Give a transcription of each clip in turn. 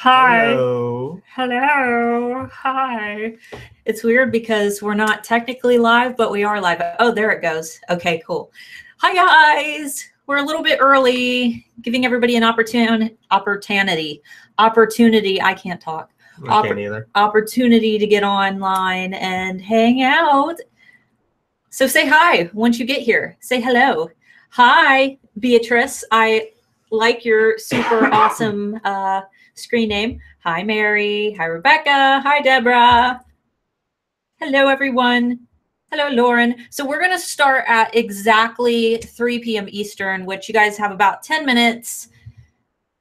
Hi. Hello. Hello. Hi. It's weird because we're not technically live, but we are live. Oh, there it goes. Okay, cool. Hi, guys. We're a little bit early, giving everybody an opportunity. I can't talk. I can't either. Opportunity to get online and hang out. So say hi once you get here. Say hello. Hi, Beatrice. I like your super awesome screen name. Hi, Mary. Hi, Rebecca. Hi, Deborah. Hello, everyone. Hello, Lauren. So we're going to start at exactly 3 p.m. Eastern, which you guys have about 10 minutes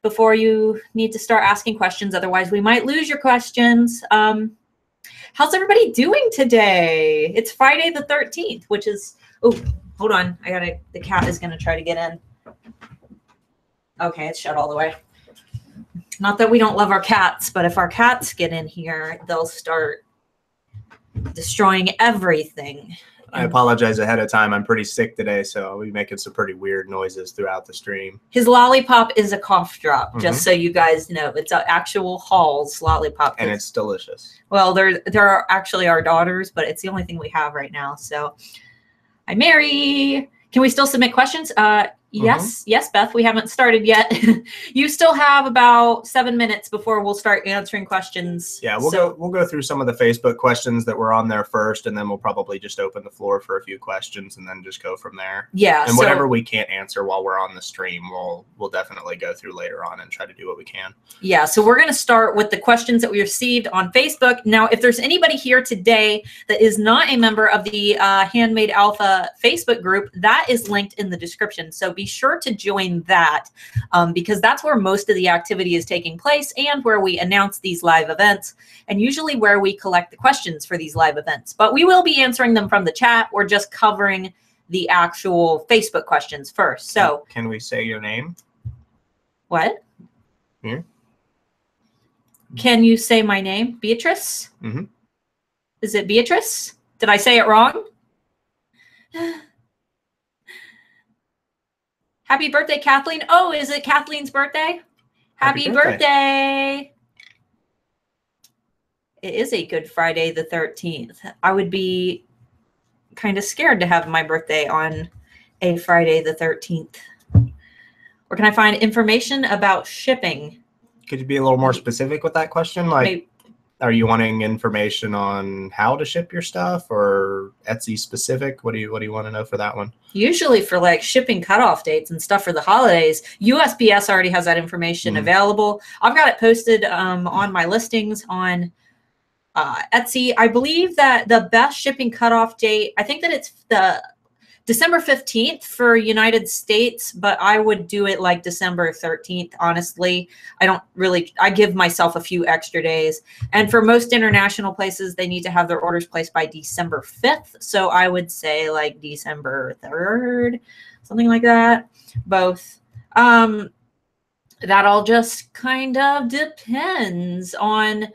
before you need to start asking questions. Otherwise, we might lose your questions. How's everybody doing today? It's Friday the 13th, which is, oh, hold on. The cat is going to try to get in. Okay, it's shut all the way. Not that we don't love our cats, but if our cats get in here, they'll start destroying everything. I apologize ahead of time. I'm pretty sick today, so I'll be making some pretty weird noises throughout the stream. His lollipop is a cough drop, just so you guys know. It's an actual Hall's lollipop. And it's delicious. Well, there are actually our daughters, but it's the only thing we have right now. So, hi, Mary. Can we still submit questions? Yes, Beth, we haven't started yet. You still have about 7 minutes before we'll start answering questions. Yeah, we'll go through some of the Facebook questions that were on there first, and then we'll probably just open the floor for a few questions and then just go from there. Yeah. And whatever we can't answer while we're on the stream, we'll definitely go through later on and try to do what we can. Yeah, so we're going to start with the questions that we received on Facebook. Now, if there's anybody here today that is not a member of the Handmade Alpha Facebook group, that is linked in the description. So be sure to join that because that's where most of the activity is taking place and where we announce these live events and usually where we collect the questions for these live events. But we will be answering them from the chat. We're just covering the actual Facebook questions first. So can we say your name? What? Here. Can you say my name? Beatrice? Mm-hmm. Is it Beatrice? Did I say it wrong? Happy birthday, Kathleen. Oh, is it Kathleen's birthday? Happy birthday. It is a Good Friday the 13th. I would be kind of scared to have my birthday on a Friday the 13th. Where can I find information about shipping? Could you be a little more specific with that question? Like, Maybe. Are you wanting information on how to ship your stuff or Etsy specific? What do you want to know for that one? Usually for like shipping cutoff dates and stuff for the holidays, USPS already has that information available. I've got it posted on my listings on Etsy. I believe that the best shipping cutoff date, I think that it's the December 15th for United States, but I would do it like December 13th, honestly. I give myself a few extra days. And for most international places, they need to have their orders placed by December 5th. So I would say like December 3rd, something like that. Both. That all just kind of depends on,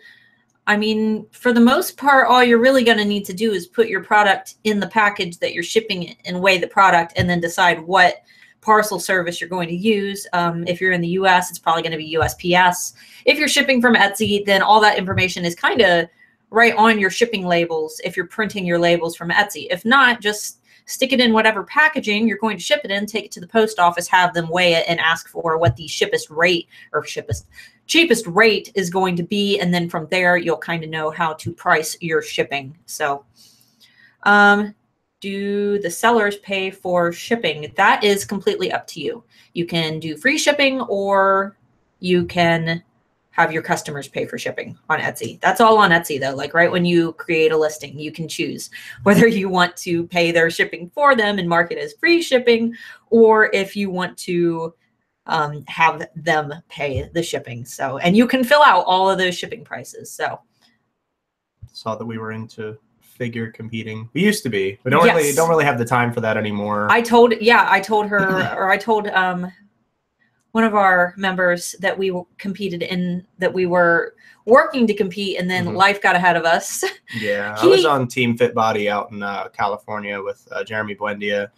I mean, for the most part, all you're really going to need to do is put your product in the package that you're shipping and weigh the product and then decide what parcel service you're going to use. If you're in the US, it's probably going to be USPS. If you're shipping from Etsy, then all that information is kind of right on your shipping labels if you're printing your labels from Etsy. If not, just stick it in whatever packaging you're going to ship it in, take it to the post office, have them weigh it and ask for what the cheapest rate is going to be. And then from there, you'll kind of know how to price your shipping. So do the sellers pay for shipping? That is completely up to you. You can do free shipping or you can have your customers pay for shipping on Etsy. That's all on Etsy though. Like right when you create a listing, you can choose whether you want to pay their shipping for them and mark it as free shipping, or if you want to have them pay the shipping. So, and you can fill out all of those shipping prices. So saw that we were into figure competing. We used to be. We don't really have the time for that anymore. I told her, or I told one of our members that we competed in, that we were working to compete, and then life got ahead of us. Yeah, I was on Team Fit Body out in California with Jeremy Buendia.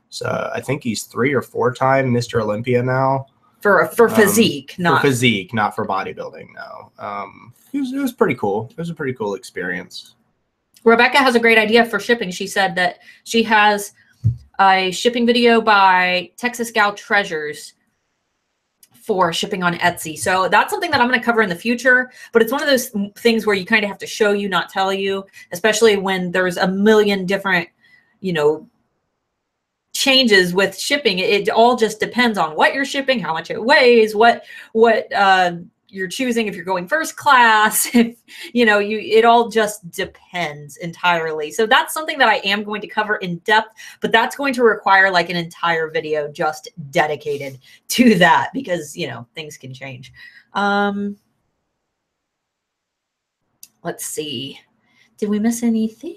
So I think he's 3 or 4 time Mr. Olympia now. for physique, not for physique, not for bodybuilding. No, it was pretty cool. It was a pretty cool experience. Rebecca has a great idea for shipping. She said that she has a shipping video by Texas Gal Treasures for shipping on Etsy. So that's something that I'm going to cover in the future, but it's one of those things where you kind of have to show you, not tell you, especially when there's a million different, you know, changes with shipping. It all just depends on what you're shipping, how much it weighs, what you're choosing, if you're going first class, if you know, it all just depends entirely. So that's something that I am going to cover in depth, but that's going to require like an entire video just dedicated to that, because you know, things can change. Let's see, did we miss anything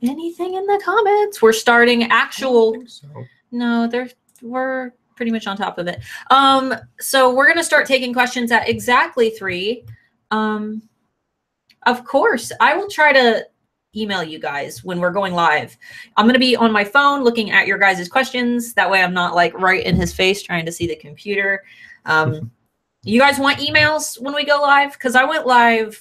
in the comments? We're starting actual, no, we're pretty much on top of it. So we're going to start taking questions at exactly 3. Of course, I will try to email you guys when we're going live. I'm going to be on my phone looking at your guys' questions. That way I'm not like right in his face trying to see the computer. You guys want emails when we go live? Because I went live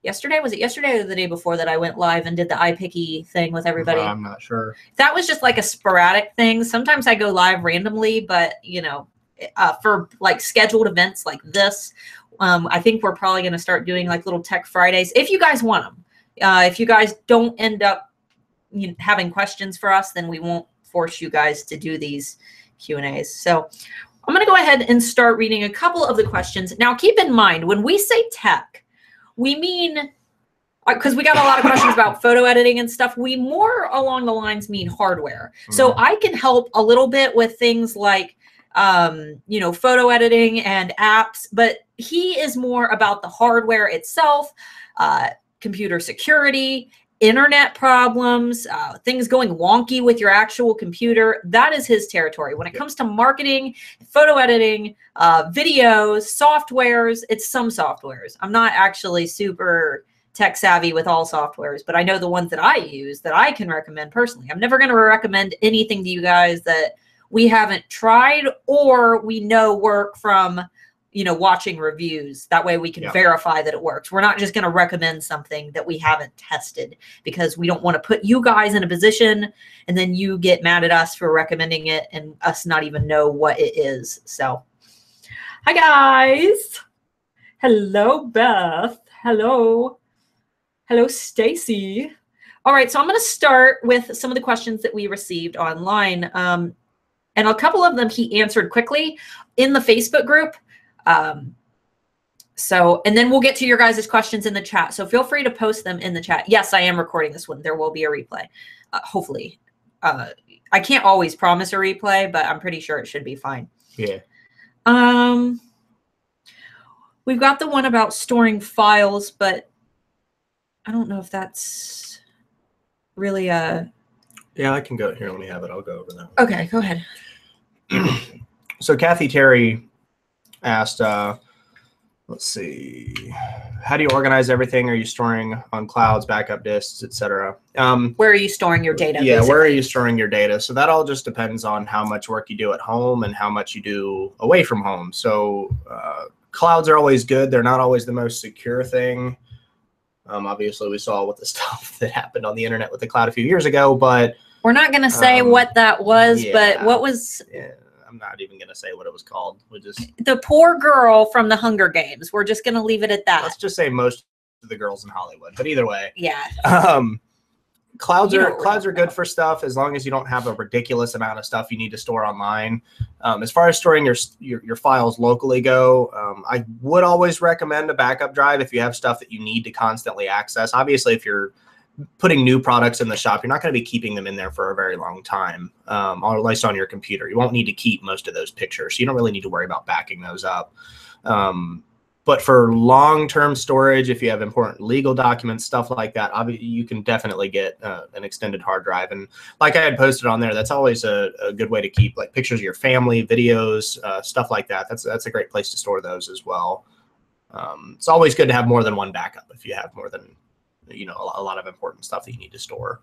yesterday. Was it yesterday or the day before that I went live and did the iPicky thing with everybody? I'm not sure. That was just like a sporadic thing. Sometimes I go live randomly, but you know, for like scheduled events like this, I think we're probably going to start doing like little Tech Fridays if you guys want them. If you guys don't end up having questions for us, then we won't force you guys to do these Q&As. So I'm going to go ahead and start reading a couple of the questions. Now, keep in mind, when we say tech, we mean, because we got a lot of questions about photo editing and stuff, we more along the lines mean hardware. So I can help a little bit with things like, you know, photo editing and apps, but he is more about the hardware itself, computer security, internet problems, things going wonky with your actual computer. That is his territory. When it comes to marketing, photo editing, videos, softwares, it's some softwares. I'm not actually super tech savvy with all softwares, but I know the ones that I use that I can recommend personally. I'm never going to recommend anything to you guys that we haven't tried or we know work from, you know, watching reviews. That way we can verify that it works. We're not just going to recommend something that we haven't tested, because we don't want to put you guys in a position and then you get mad at us for recommending it and us not even know what it is. So, hi guys. Hello, Beth. Hello. Hello, Stacy. All right, so I'm going to start with some of the questions that we received online. And a couple of them he answered quickly in the Facebook group. So, and then we'll get to your guys' questions in the chat. So feel free to post them in the chat. Yes, I am recording this one. There will be a replay. Hopefully. I can't always promise a replay, but I'm pretty sure it should be fine. Yeah. We've got the one about storing files, but I don't know if that's really a... Yeah, I can go here. Let me have it. I'll go over that. Okay, go ahead. So Kathy Terry asked, let's see, how do you organize everything? Are you storing on clouds, backup disks, etc.? Where are you storing your data? Yeah, basically? Where are you storing your data? So that all just depends on how much work you do at home and how much you do away from home. So clouds are always good. They're not always the most secure thing. Obviously, we saw what the stuff that happened on the internet with the cloud a few years ago, but we're not going to say what that was, but what was... Yeah, I'm not even going to say what it was called. We just... The poor girl from the Hunger Games. We're just going to leave it at that. Let's just say most of the girls in Hollywood. But either way. Yeah. Clouds are good for stuff as long as you don't have a ridiculous amount of stuff you need to store online. As far as storing your files locally go, I would always recommend a backup drive if you have stuff that you need to constantly access. Obviously, if you're putting new products in the shop, you're not going to be keeping them in there for a very long time, or at least on your computer. You won't need to keep most of those pictures, so you don't really need to worry about backing those up. But for long-term storage, if you have important legal documents, stuff like that, you can definitely get an extended hard drive. And like I had posted on there, that's always a good way to keep like pictures of your family, videos, stuff like that. That's a great place to store those as well. It's always good to have more than one backup if you have more than, you know, a lot of important stuff that you need to store.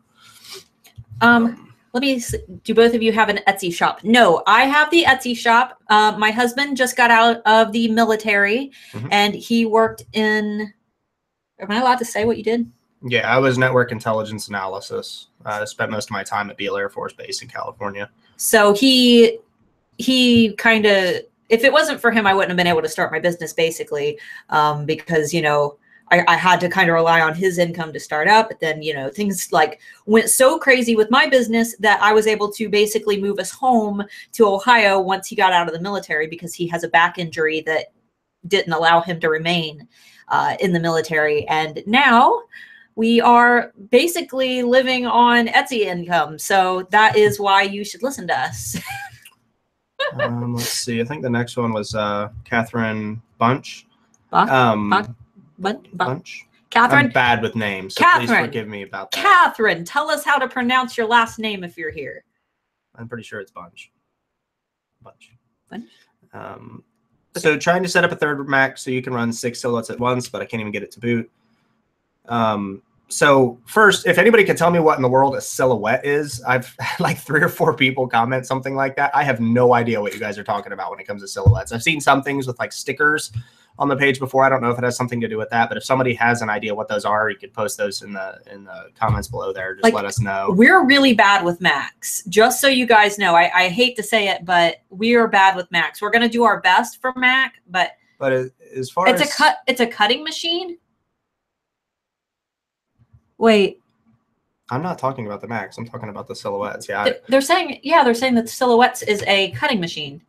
Do both of you have an Etsy shop? No, I have the Etsy shop. My husband just got out of the military and he worked in, am I allowed to say what you did? Yeah, I was network intelligence analysis. I spent most of my time at Beale Air Force Base in California. So he kind of, if it wasn't for him, I wouldn't have been able to start my business basically, because, you know, I had to kind of rely on his income to start up. But then, you know, things like went so crazy with my business that I was able to basically move us home to Ohio once he got out of the military, because he has a back injury that didn't allow him to remain in the military. And now we are basically living on Etsy income. So that is why you should listen to us. Let's see. I think the next one was Catherine Bunch. Bunch. Catherine. I'm bad with names, so Catherine, please forgive me about that. Catherine, tell us how to pronounce your last name if you're here. I'm pretty sure it's Bunch. Bunch. So trying to set up a third Mac so you can run 6 silhouettes at once, but I can't even get it to boot. So first, if anybody can tell me what in the world a silhouette is, I've had like 3 or 4 people comment something like that. I have no idea what you guys are talking about when it comes to silhouettes. I've seen some things with like stickers on the page before. I don't know if it has something to do with that, but if somebody has an idea what those are, you could post those in the comments below there. Just let us know. We're really bad with Macs. Just so you guys know, I hate to say it, but we are bad with Macs. We're going to do our best for Mac, but as far as it's a cutting machine. Wait. I'm not talking about the Macs. I'm talking about the silhouettes. Yeah. They're saying that the silhouettes is a cutting machine.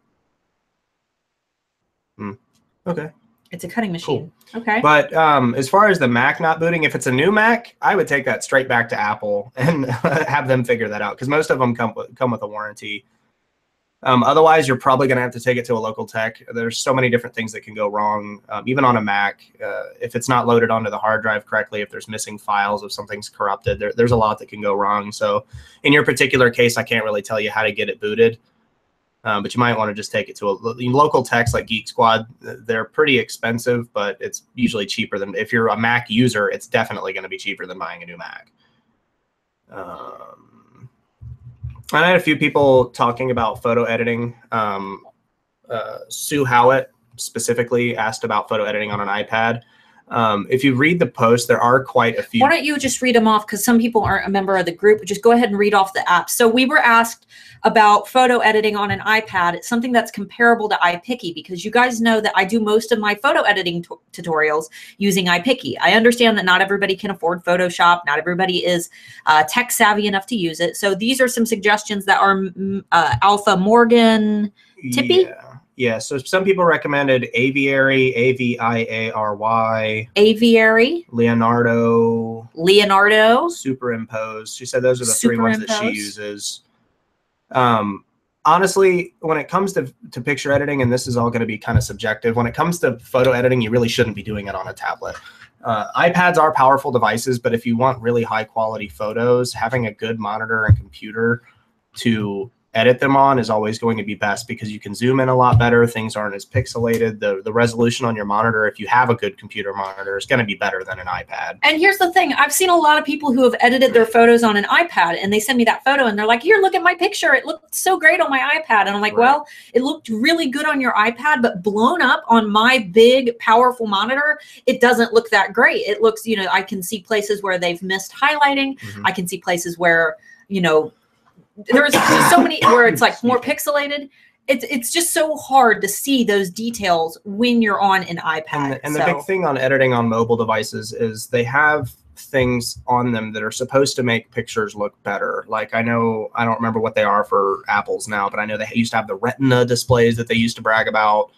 Okay. It's a cutting machine. Cool. Okay. But as far as the Mac not booting, if it's a new Mac, I would take that straight back to Apple and have them figure that out, because most of them come with a warranty. Otherwise, you're probably going to have to take it to a local tech. There's so many different things that can go wrong, even on a Mac. If it's not loaded onto the hard drive correctly, if there's missing files, if something's corrupted, there's a lot that can go wrong. So in your particular case, I can't really tell you how to get it booted. But you might want to just take it to a local techs like Geek Squad. They're pretty expensive, but it's usually cheaper than, if you're a Mac user, it's definitely going to be cheaper than buying a new Mac. I had a few people talking about photo editing. Sue Howitt specifically asked about photo editing on an iPad. If you read the post, there are quite a few. Why don't you just read them off? Because some people aren't a member of the group. Just go ahead and read off the apps. So we were asked about photo editing on an iPad. It's something that's comparable to iPicky, because you guys know that I do most of my photo editing tutorials using iPicky. I understand that not everybody can afford Photoshop. Not everybody is tech savvy enough to use it. So these are some suggestions that are Alpha Morgan Tippy. Yeah, so some people recommended Aviary, Aviary. Aviary. Leonardo. Superimpose. She said those are the 3 ones that she uses. Honestly, when it comes to picture editing, and this is all going to be kind of subjective, when it comes to photo editing, you really shouldn't be doing it on a tablet. iPads are powerful devices, but if you want really high quality photos, having a good monitor and computer to edit them on is always going to be best, because you can zoom in a lot better. Things aren't as pixelated. The resolution on your monitor, if you have a good computer monitor, is going to be better than an iPad. And here's the thing. I've seen a lot of people who have edited their photos on an iPad, and they send me that photo and they're like, here, look at my picture. It looked so great on my iPad. And I'm like, well, it looked really good on your iPad, but blown up on my big, powerful monitor, it doesn't look that great. It looks, you know, I can see places where they've missed highlighting. I can see places where, you know, there's so many where it's like more pixelated. It's just so hard to see those details when you're on an iPad. And the big thing on editing on mobile devices is they have things on them that are supposed to make pictures look better. Like I don't remember what they are for Apple's now, but I know they used to have the Retina displays that they used to brag about.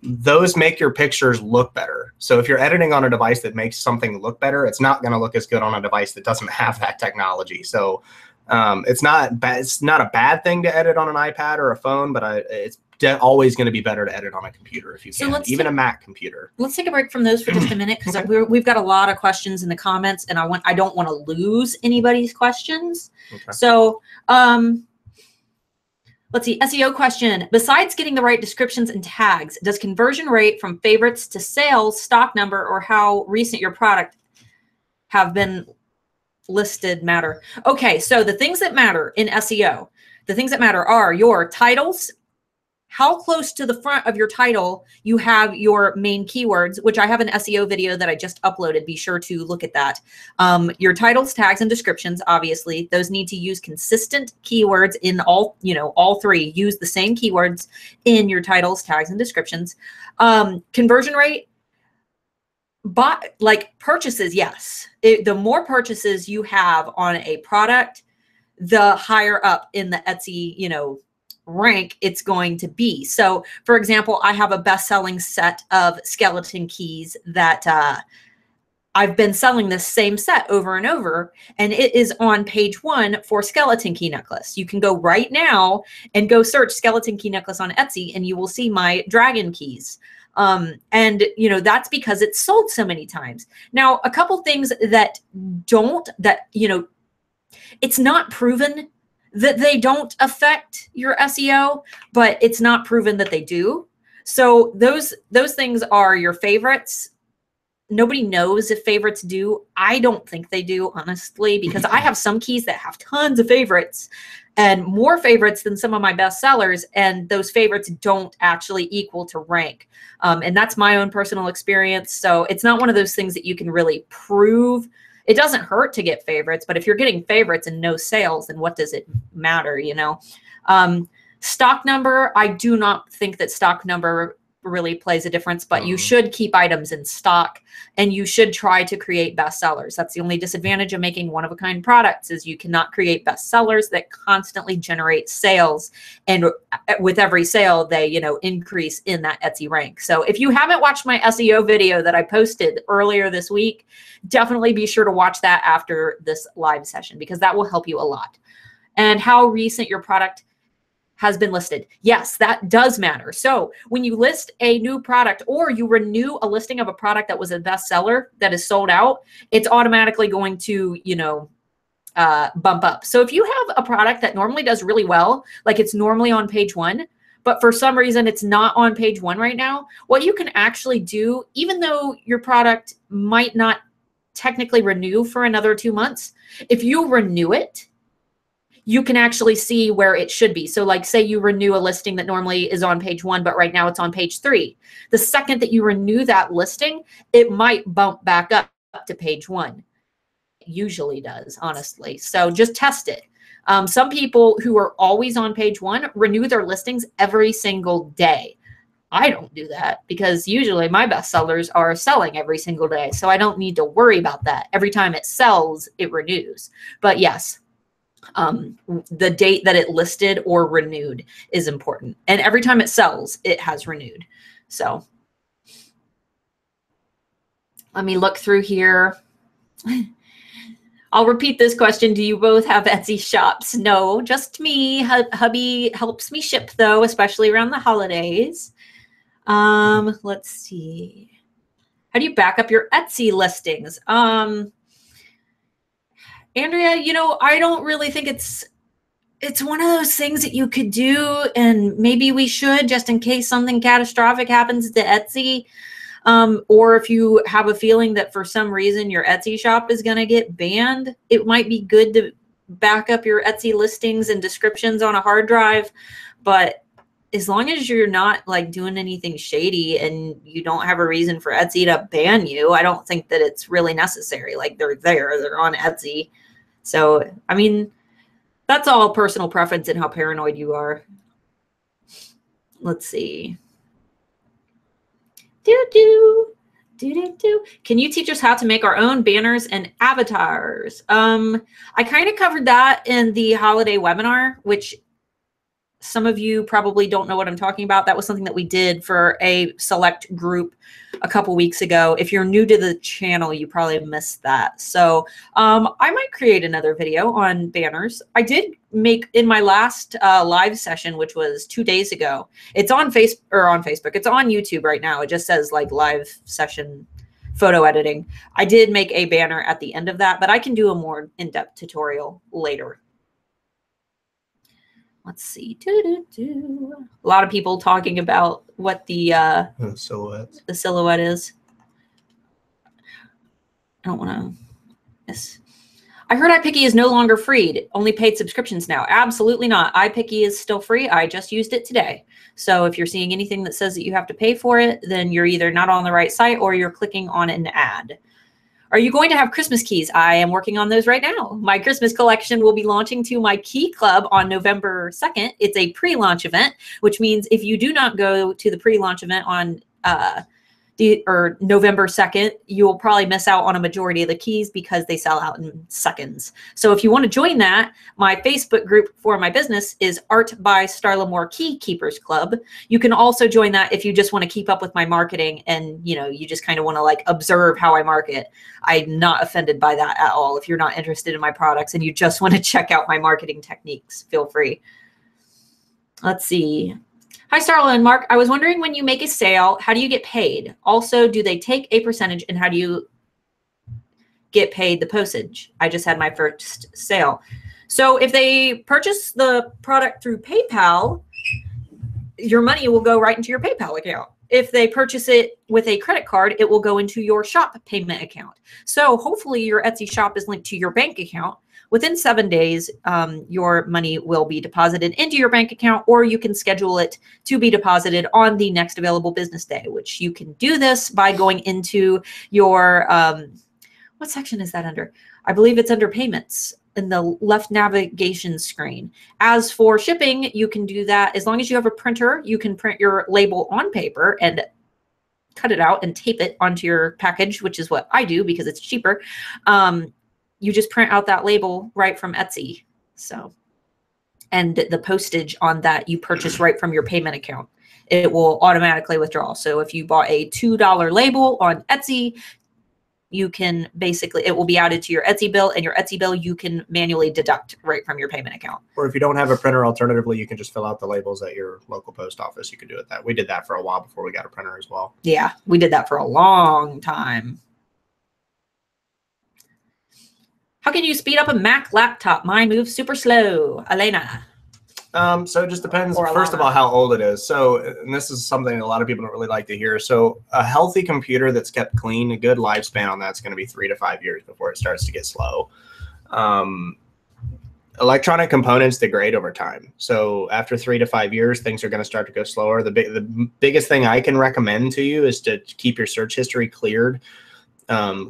Those make your pictures look better. So if you're editing on a device that makes something look better, it's not going to look as good on a device that doesn't have that technology. So it's not a bad thing to edit on an iPad or a phone, but it's always going to be better to edit on a computer if you can, even a Mac computer. Let's take a break from those for just a minute, because we've got a lot of questions in the comments, and I don't want to lose anybody's questions. Okay. So let's see, SEO question. Besides getting the right descriptions and tags, does conversion rate from favorites to sales, stock number, or how recent your product have been listed matter. Okay, so the things that matter in SEO, the things that matter are your titles, how close to the front of your title you have your main keywords, which I have an SEO video that I just uploaded. Be sure to look at that. Your titles, tags, and descriptions, obviously, those need to use consistent keywords in all, all three. Use the same keywords in your titles, tags, and descriptions. Conversion rate, like purchases, yes. The more purchases you have on a product, the higher up in the Etsy, rank it's going to be. So for example, I have a best-selling set of skeleton keys that I've been selling this same set over and over, and it is on page 1 for skeleton key necklace. You can go right now and go search skeleton key necklace on Etsy and you will see my dragon keys. And that's because it's sold so many times. Now, a couple things that it's not proven that they don't affect your SEO, but it's not proven that they do. So those things are your favorites. Nobody knows if favorites do. I don't think they do, honestly, because I have some keys that have tons of favorites and more favorites than some of my best sellers, and those favorites don't actually equal to rank. And that's my own personal experience. So it's not one of those things that you can really prove. It doesn't hurt to get favorites, but if you're getting favorites and no sales, then what does it matter, Stock number, I do not think that stock number really plays a difference, but you should keep items in stock and you should try to create bestsellers. That's the only disadvantage of making one-of-a-kind products is you cannot create bestsellers that constantly generate sales. And with every sale, they, increase in that Etsy rank. So if you haven't watched my SEO video that I posted earlier this week, definitely be sure to watch that after this live session because that will help you a lot. And how recent your product has been listed. Yes, that does matter. So when you list a new product or you renew a listing of a product that was a bestseller that is sold out, it's automatically going to, bump up. So if you have a product that normally does really well, like it's normally on page 1, but for some reason it's not on page 1 right now, what you can actually do, even though your product might not technically renew for another 2 months, if you renew it, you can actually see where it should be. So like say you renew a listing that normally is on page 1, but right now it's on page 3. The second that you renew that listing, it might bump back up to page 1. It usually does, honestly. So just test it. Some people who are always on page 1 renew their listings every single day. I don't do that because usually my bestsellers are selling every single day. So I don't need to worry about that. Every time it sells, it renews. But yes, the date that it listed or renewed is important. And every time it sells, it has renewed. So let me look through here. I'll repeat this question. Do you both have Etsy shops? No, just me. Hubby helps me ship though, especially around the holidays. Let's see. How do you back up your Etsy listings? Andrea, I don't really think it's one of those things that you could do, and maybe we should just in case something catastrophic happens to Etsy. Or if you have a feeling that for some reason your Etsy shop is going to get banned, it might be good to back up your Etsy listings and descriptions on a hard drive. But as long as you're not like doing anything shady and you don't have a reason for Etsy to ban you, I don't think that it's really necessary. Like they're on Etsy. So, I mean, that's all personal preference and how paranoid you are. Let's see. Can you teach us how to make our own banners and avatars? I kind of covered that in the holiday webinar, which some of you probably don't know what I'm talking about. That was something that we did for a select group a couple weeks ago. If you're new to the channel, you probably missed that. So I might create another video on banners. I did make in my last live session, which was 2 days ago. It's on Facebook. It's on YouTube right now. It just says like live session photo editing. I did make a banner at the end of that, but I can do a more in-depth tutorial later. Let's see. A lot of people talking about what the silhouette is. I don't want to miss. I heard iPicky is no longer free, only paid subscriptions now. Absolutely not. iPicky is still free. I just used it today. So if you're seeing anything that says that you have to pay for it, then you're either not on the right site or you're clicking on an ad. Are you going to have Christmas keys? I am working on those right now. My Christmas collection will be launching to my Key Club on November 2nd. It's a pre-launch event, which means if you do not go to the pre-launch event on November 2nd, you will probably miss out on a majority of the keys because they sell out in seconds. So if you want to join that, my Facebook group for my business is Art by Starla Moore Key Keepers Club. You can also join that if you just want to keep up with my marketing and you just kind of want to like observe how I market. I'm not offended by that at all. If you're not interested in my products and you just want to check out my marketing techniques, feel free. Let's see. Hi, Starla and Mark. I was wondering, when you make a sale, how do you get paid? Also, do they take a percentage, and how do you get paid the postage? I just had my first sale. So if they purchase the product through PayPal, your money will go right into your PayPal account. If they purchase it with a credit card, it will go into your shop payment account. So hopefully your Etsy shop is linked to your bank account. Within 7 days, your money will be deposited into your bank account, or you can schedule it to be deposited on the next available business day, which you can do this by going into your, what section is that under? I believe it's under payments in the left navigation screen. As for shipping, you can do that as long as you have a printer. You can print your label on paper and cut it out and tape it onto your package, which is what I do because it's cheaper. You just print out that label right from Etsy. So, and the postage on that you purchase right from your payment account. It will automatically withdraw. So if you bought a $2 label on Etsy, you can basically, it will be added to your Etsy bill, and your Etsy bill you can manually deduct right from your payment account. Or if you don't have a printer, alternatively, you can just fill out the labels at your local post office. You can do it that. We did that for a while before we got a printer as well. Yeah, we did that for a long time. How can you speed up a Mac laptop? Mine moves super slow. Elena. So it just depends, first of all, how old it is. So, and this is something a lot of people don't really like to hear. So a healthy computer that's kept clean, a good lifespan on that's going to be 3 to 5 years before it starts to get slow. Electronic components degrade over time. So after 3 to 5 years, things are going to start to go slower. The biggest thing I can recommend to you is to keep your search history cleared.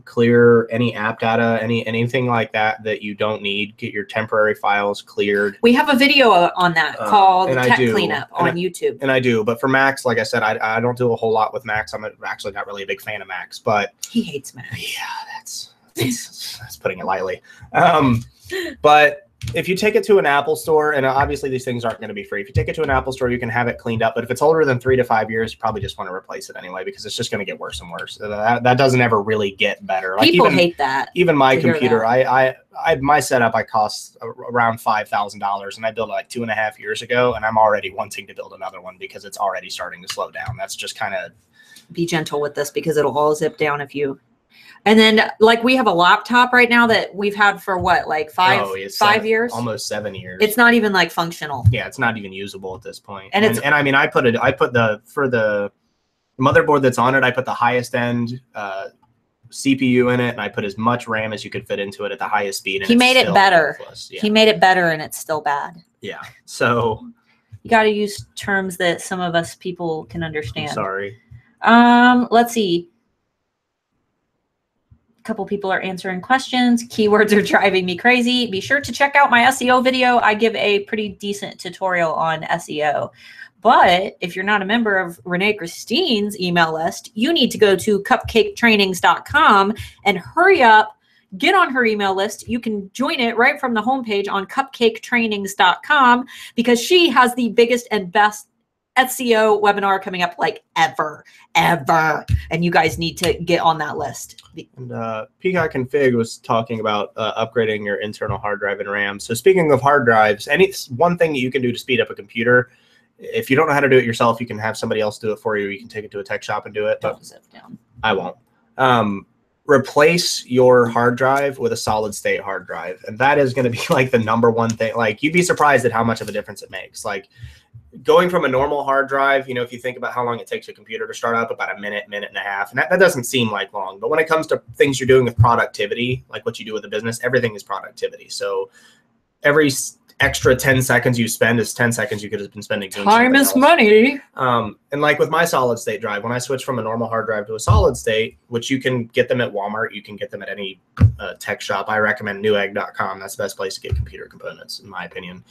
Clear any app data, anything like that you don't need. Get your temporary files cleared. We have a video on that called Tech Cleanup on YouTube. And I do, but for Macs, like I said, I don't do a whole lot with Macs. I'm actually not really a big fan of Macs, but he hates Macs. Yeah, that's putting it lightly. But if you take it to an Apple store, and obviously these things aren't going to be free. If you take it to an Apple store, you can have it cleaned up. But if it's older than 3 to 5 years, you probably just want to replace it anyway, because it's just going to get worse and worse. That doesn't ever really get better. Like People hate that. Even my computer, my setup, I cost around $5,000, and I built it like 2.5 years ago, and I'm already wanting to build another one because it's already starting to slow down. That's just kind of... Be gentle with this because it'll all zip down if you... And then, like, we have a laptop right now that we've had for what, like 5 years? Almost 7 years. It's not even like functional. Yeah, it's not even usable at this point. And I mean, for the motherboard that's on it, I put the highest end CPU in it, and I put as much RAM as you could fit into it at the highest speed. And he made it better. Yeah. He made it better, and it's still bad. Yeah. So you got to use terms that some of us people can understand. I'm sorry. Let's see. A couple people are answering questions. Keywords are driving me crazy. Be sure to check out my SEO video. I give a pretty decent tutorial on SEO. But if you're not a member of Renee Christine's email list, you need to go to cupcaketrainings.com and hurry up, get on her email list. You can join it right from the homepage on cupcaketrainings.com because she has the biggest and best SEO webinar coming up like ever. And you guys need to get on that list. And Peacock Config was talking about upgrading your internal hard drive and RAM. So speaking of hard drives, one thing that you can do to speed up a computer, if you don't know how to do it yourself, you can have somebody else do it for you. You can take it to a tech shop and do it. Don't zip down. I won't. Replace your hard drive with a solid state hard drive. And that is going to be like the #1 thing. Like, you'd be surprised at how much of a difference it makes. Like, going from a normal hard drive, you know, if you think about how long it takes a computer to start up, about a minute, minute and a half, and that doesn't seem like long. But when it comes to things you're doing with productivity, like what you do with a business, everything is productivity. So every extra 10 seconds you spend is 10 seconds you could have been spending doing time is else. money. And like with my solid state drive, when I switched from a normal hard drive to a solid state, which you can get them at Walmart, you can get them at any tech shop. I recommend newegg.com. That's the best place to get computer components, in my opinion.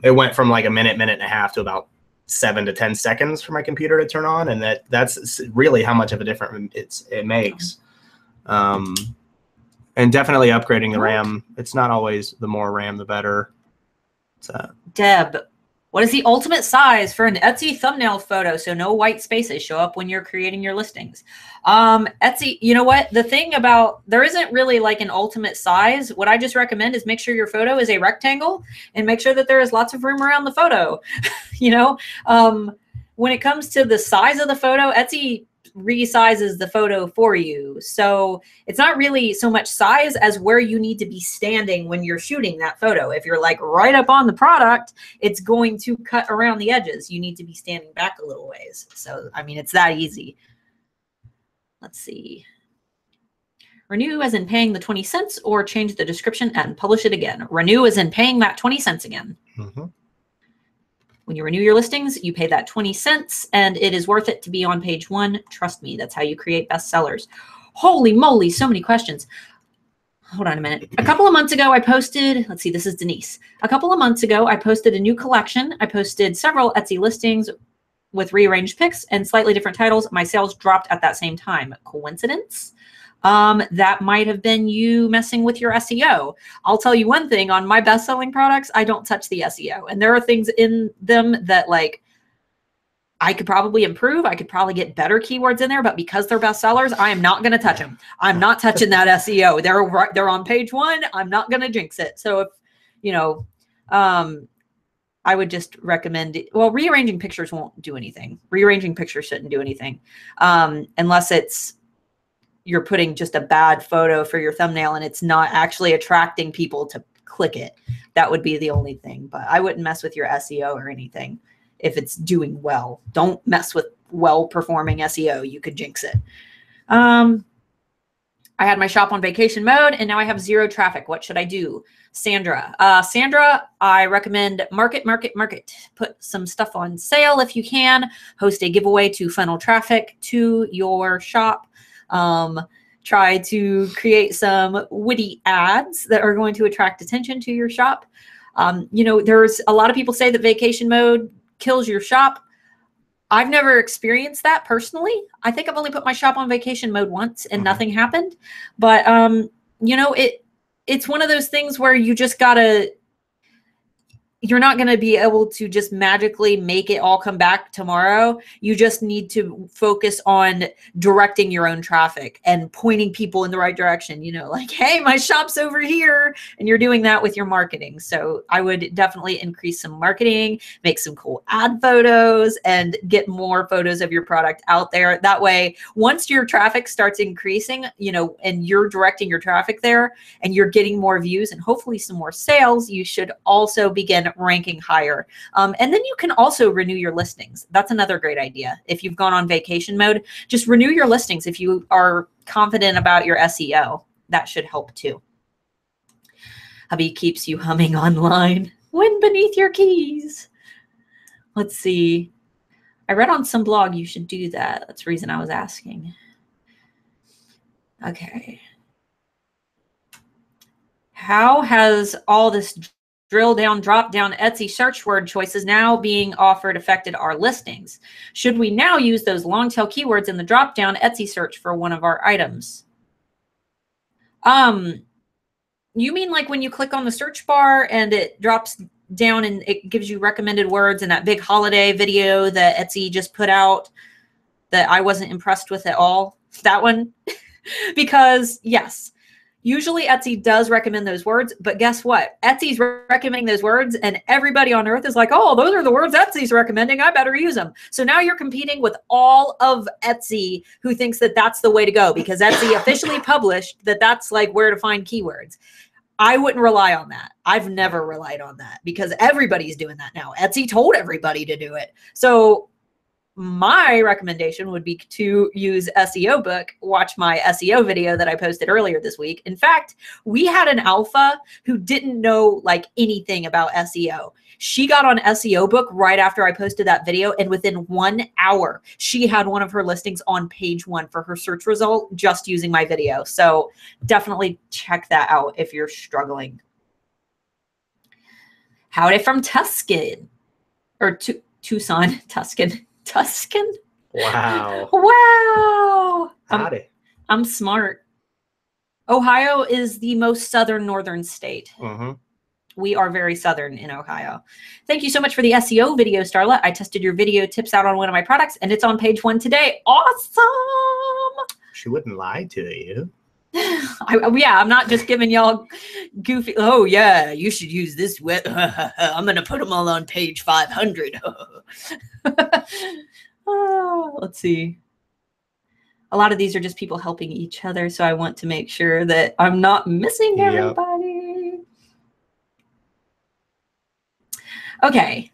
It went from like a minute, minute and a half to about 7 to 10 seconds for my computer to turn on, and that's really how much of a difference it makes. And definitely upgrading the RAM. It's not always the more RAM, the better. Deb, what is the ultimate size for an Etsy thumbnail photo so no white spaces show up when you're creating your listings? Etsy, you know what? The thing about, there isn't really like an ultimate size. What I just recommend is make sure your photo is a rectangle and make sure that there is lots of room around the photo. You know, when it comes to the size of the photo, Etsy resizes the photo for you. So it's not really so much size as where you need to be standing when you're shooting that photo. If you're like right up on the product, it's going to cut around the edges. You need to be standing back a little ways. So, I mean, it's that easy. Let's see. Renew as in paying the 20 cents or change the description and publish it again. Renew as in paying that 20 cents again. Mm-hmm. When you renew your listings, you pay that 20 cents and it is worth it to be on page 1. Trust me, that's how you create bestsellers. Holy moly, so many questions. Hold on a minute. A couple of months ago, I posted, let's see, this is Denise. A couple of months ago, I posted a new collection. I posted several Etsy listings with rearranged pics and slightly different titles. My sales dropped at that same time. Coincidence? That might have been you messing with your SEO. I'll tell you one thing, on my best-selling products, I don't touch the SEO. And there are things in them that like I could probably improve. I could probably get better keywords in there, but because they're bestsellers, I am not going to touch them. I'm not touching that SEO. They're on page 1. I'm not going to jinx it. So if, you know, I would just recommend it. Well, rearranging pictures won't do anything. Rearranging pictures shouldn't do anything unless you're putting just a bad photo for your thumbnail and it's not actually attracting people to click it. That would be the only thing, but I wouldn't mess with your SEO or anything if it's doing well. Don't mess with well-performing SEO. You could jinx it. I had my shop on vacation mode and now I have 0 traffic. What should I do? Sandra, I recommend market. Put some stuff on sale if you can. Host a giveaway to funnel traffic to your shop. Try to create some witty ads that are going to attract attention to your shop. You know, there's a lot of people say that vacation mode kills your shop. I've never experienced that personally. I think I've only put my shop on vacation mode once and nothing happened. But, you know, it's one of those things where you just gotta, you're not going to be able to just magically make it all come back tomorrow. You just need to focus on directing your own traffic and pointing people in the right direction. You know, like, hey, my shop's over here. And you're doing that with your marketing. So I would definitely increase some marketing, make some cool ad photos, and get more photos of your product out there. That way, once your traffic starts increasing, you know, and you're directing your traffic there and you're getting more views and hopefully some more sales, you should also begin ranking higher. And then you can also renew your listings. That's another great idea. If you've gone on vacation mode, just renew your listings. If you are confident about your SEO, that should help too. Hubby keeps you humming online. Wind beneath your keys. Let's see. I read on some blog you should do that. That's the reason I was asking. Okay. How has all this drill down, drop down Etsy search word choices now being offered affected our listings? Should we now use those long tail keywords in the drop down Etsy search for one of our items? You mean like when you click on the search bar and it drops down and it gives you recommended words in that big holiday video that Etsy just put out that I wasn't impressed with at all? That one? Because yes, usually Etsy does recommend those words, but guess what? Etsy's recommending those words and everybody on earth is like, oh, those are the words Etsy's recommending. I better use them. So now you're competing with all of Etsy who thinks that that's the way to go because Etsy officially published that that's like where to find keywords. I wouldn't rely on that. I've never relied on that because everybody's doing that now. Etsy told everybody to do it. So my recommendation would be to use SEO Book. Watch my SEO video that I posted earlier this week. In fact, we had an alpha who didn't know like anything about SEO. She got on SEO Book right after I posted that video, and within 1 hour, she had one of her listings on page 1 for her search result just using my video. So definitely check that out if you're struggling. Howdy from Tuscan, or Tucson, Tuscan. Wow. Wow. Howdy. I'm smart. Ohio is the most northern state. Mm-hmm. We are very southern in Ohio. Thank you so much for the SEO video, Starla. I tested your video tips out on one of my products, and it's on page 1 today. Awesome. She wouldn't lie to you. Yeah, I'm not just giving y'all goofy. Oh, yeah, you should use this. I'm going to put them all on page 500. Oh, let's see. A lot of these are just people helping each other, so I want to make sure that I'm not missing everybody. Okay.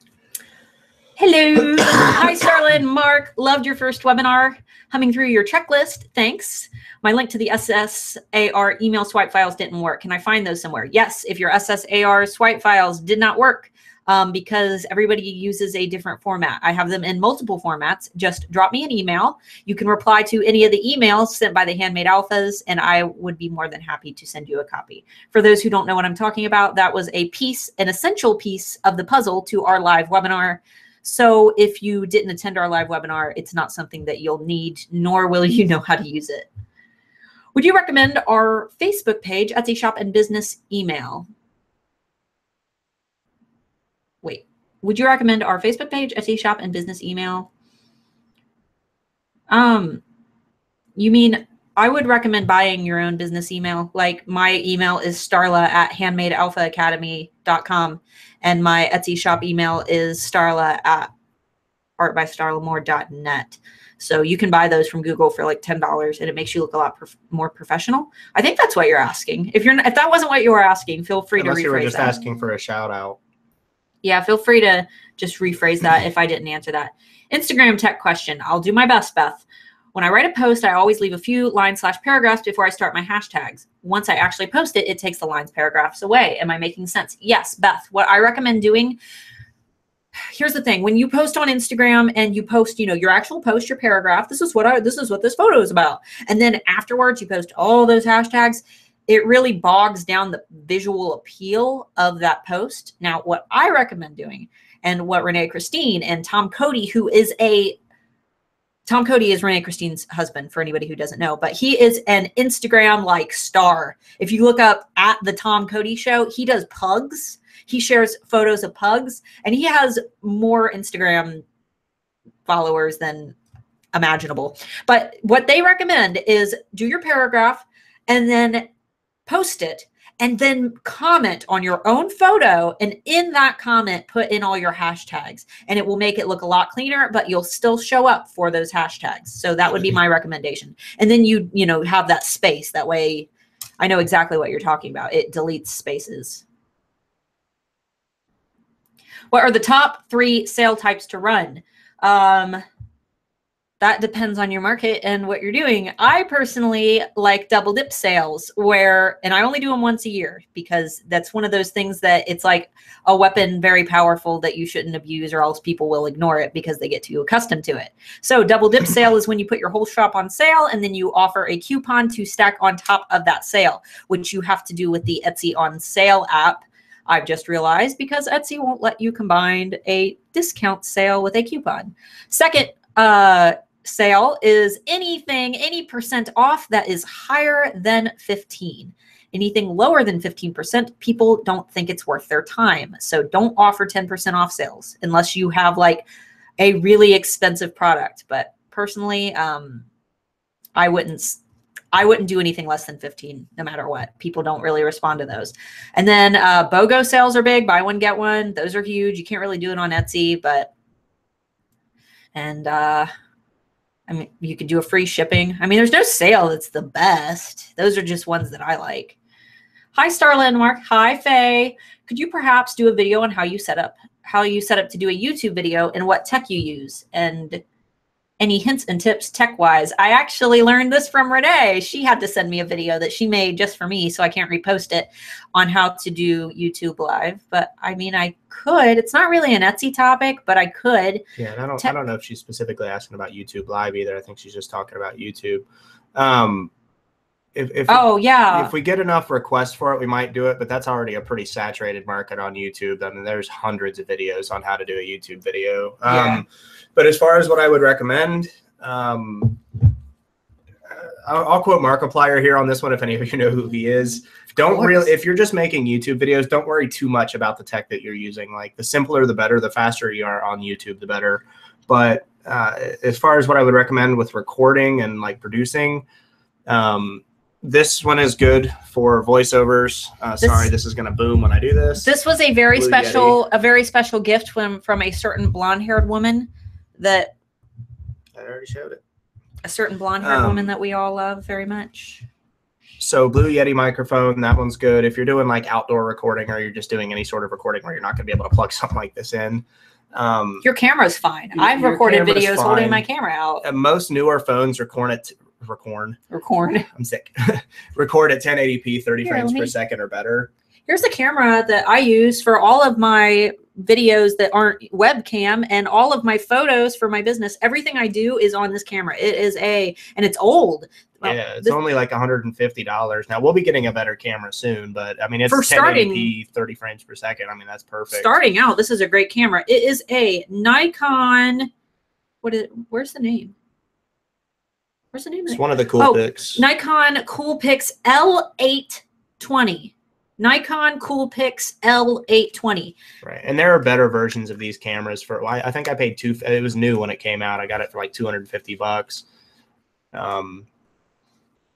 Hello. Hi, Starla and Marc. Loved your first webinar. Humming through your checklist. Thanks. My link to the SSAR email swipe files didn't work. Can I find those somewhere? Yes, if your SSAR swipe files did not work, because everybody uses a different format. I have them in multiple formats. Just drop me an email. You can reply to any of the emails sent by the Handmade Alphas, and I would be more than happy to send you a copy. For those who don't know what I'm talking about, that was a piece, an essential piece of the puzzle to our live webinar. So if you didn't attend our live webinar, it's not something that you'll need, nor will you know how to use it. Would you recommend our Facebook page, Etsy Shop and Business email? Wait, would you recommend our Facebook page, Etsy Shop and Business email? You mean I would recommend buying your own business email. Like my email is starla@handmadealphaacademy.com, and my Etsy shop email is starla@artbystarlamore.net. So you can buy those from Google for like $10, and it makes you look a lot more professional. I think that's what you're asking. If that wasn't what you were asking, feel free to rephrase that. Unless you were just asking for a shout out. Yeah, feel free to just rephrase that if I didn't answer that. Instagram tech question. I'll do my best, Beth. When I write a post, I always leave a few lines/paragraphs before I start my hashtags. Once I actually post it, it takes the lines, paragraphs away. Am I making sense? Yes, Beth. What I recommend doing, here's the thing. When you post on Instagram and you post, your actual post, your paragraph, this is what this photo is about. And then afterwards you post all those hashtags, it really bogs down the visual appeal of that post. Now, what I recommend doing, and what Renee Christine and Tom Cody, Tom Cody is Renee Christine's husband, for anybody who doesn't know, but he is an Instagram star. If you look up at the Tom Cody show, he does pugs. He shares photos of pugs, and he has more Instagram followers than imaginable. But what they recommend is do your paragraph and then post it, and then comment on your own photo, and in that comment put in all your hashtags, and it will make it look a lot cleaner, but you'll still show up for those hashtags. So that would be my recommendation. And then you have that space. That way I know exactly what you're talking about. It deletes spaces. What are the top 3 sale types to run? That depends on your market and what you're doing. I personally like double dip sales and I only do them once a year because that's one of those things that it's like a weapon, very powerful, that you shouldn't abuse, or else people will ignore it because they get too accustomed to it. So double dip sale is when you put your whole shop on sale and then you offer a coupon to stack on top of that sale, which you have to do with the Etsy on sale app. I've just realized, because Etsy won't let you combine a discount sale with a coupon. Second, sale is any percent off that is higher than 15. Anything lower than 15%, people don't think it's worth their time. So don't offer 10% off sales unless you have a really expensive product. But personally, I wouldn't do anything less than 15, no matter what. People don't really respond to those. And then BOGO sales are big. Buy one, get one. Those are huge. You can't really do it on Etsy, you could do a free shipping. There's no sale that's the best. Those are just ones that I like. Hi, Starla and Marc. Hi, Faye. Could you perhaps do a video on how you set up to do a YouTube video and what tech you use, and any hints and tips tech-wise? I actually learned this from Renee. She had to send me a video that she made just for me, so I can't repost it, on how to do YouTube Live. But I mean, I could. It's not really an Etsy topic, but I could. Yeah, and I don't know if she's specifically asking about YouTube Live either. I think she's just talking about YouTube. If we get enough requests for it, we might do it, but that's already a pretty saturated market on YouTube. I mean, there's hundreds of videos on how to do a YouTube video. But as far as what I would recommend, I'll quote Markiplier here on this one if any of you know who he is. If you're just making YouTube videos, don't worry too much about the tech that you're using. Like, the simpler the better, the faster you are on YouTube, the better. But as far as what I would recommend with recording and like producing, this one is good for voiceovers. Sorry, this is going to boom when I do this. This was a very special gift from a certain blonde-haired woman that I already showed it. A certain blonde-haired woman that we all love very much. So Blue Yeti microphone, that one's good. If you're doing like outdoor recording, or you're just doing any sort of recording where you're not going to be able to plug something like this in. Your camera's fine. I've recorded videos holding my camera out. Most newer phones record. I'm sick. Record at 1080p, 30 frames per second or better. Here's the camera that I use for all of my videos that aren't webcam, and all of my photos for my business. Everything I do is on this camera. It is and it's old. Well, yeah, it's only like $150. Now, we'll be getting a better camera soon, but I mean, it's 1080p, 30 frames per second. I mean, that's perfect. Starting out, this is a great camera. It is a Nikon. Where's the name? Where's the name? It's one of the Coolpix. Nikon Coolpix L820. Nikon Coolpix L820. Right, and there are better versions of these cameras for. I think I paid it was new when it came out. I got it for like $250.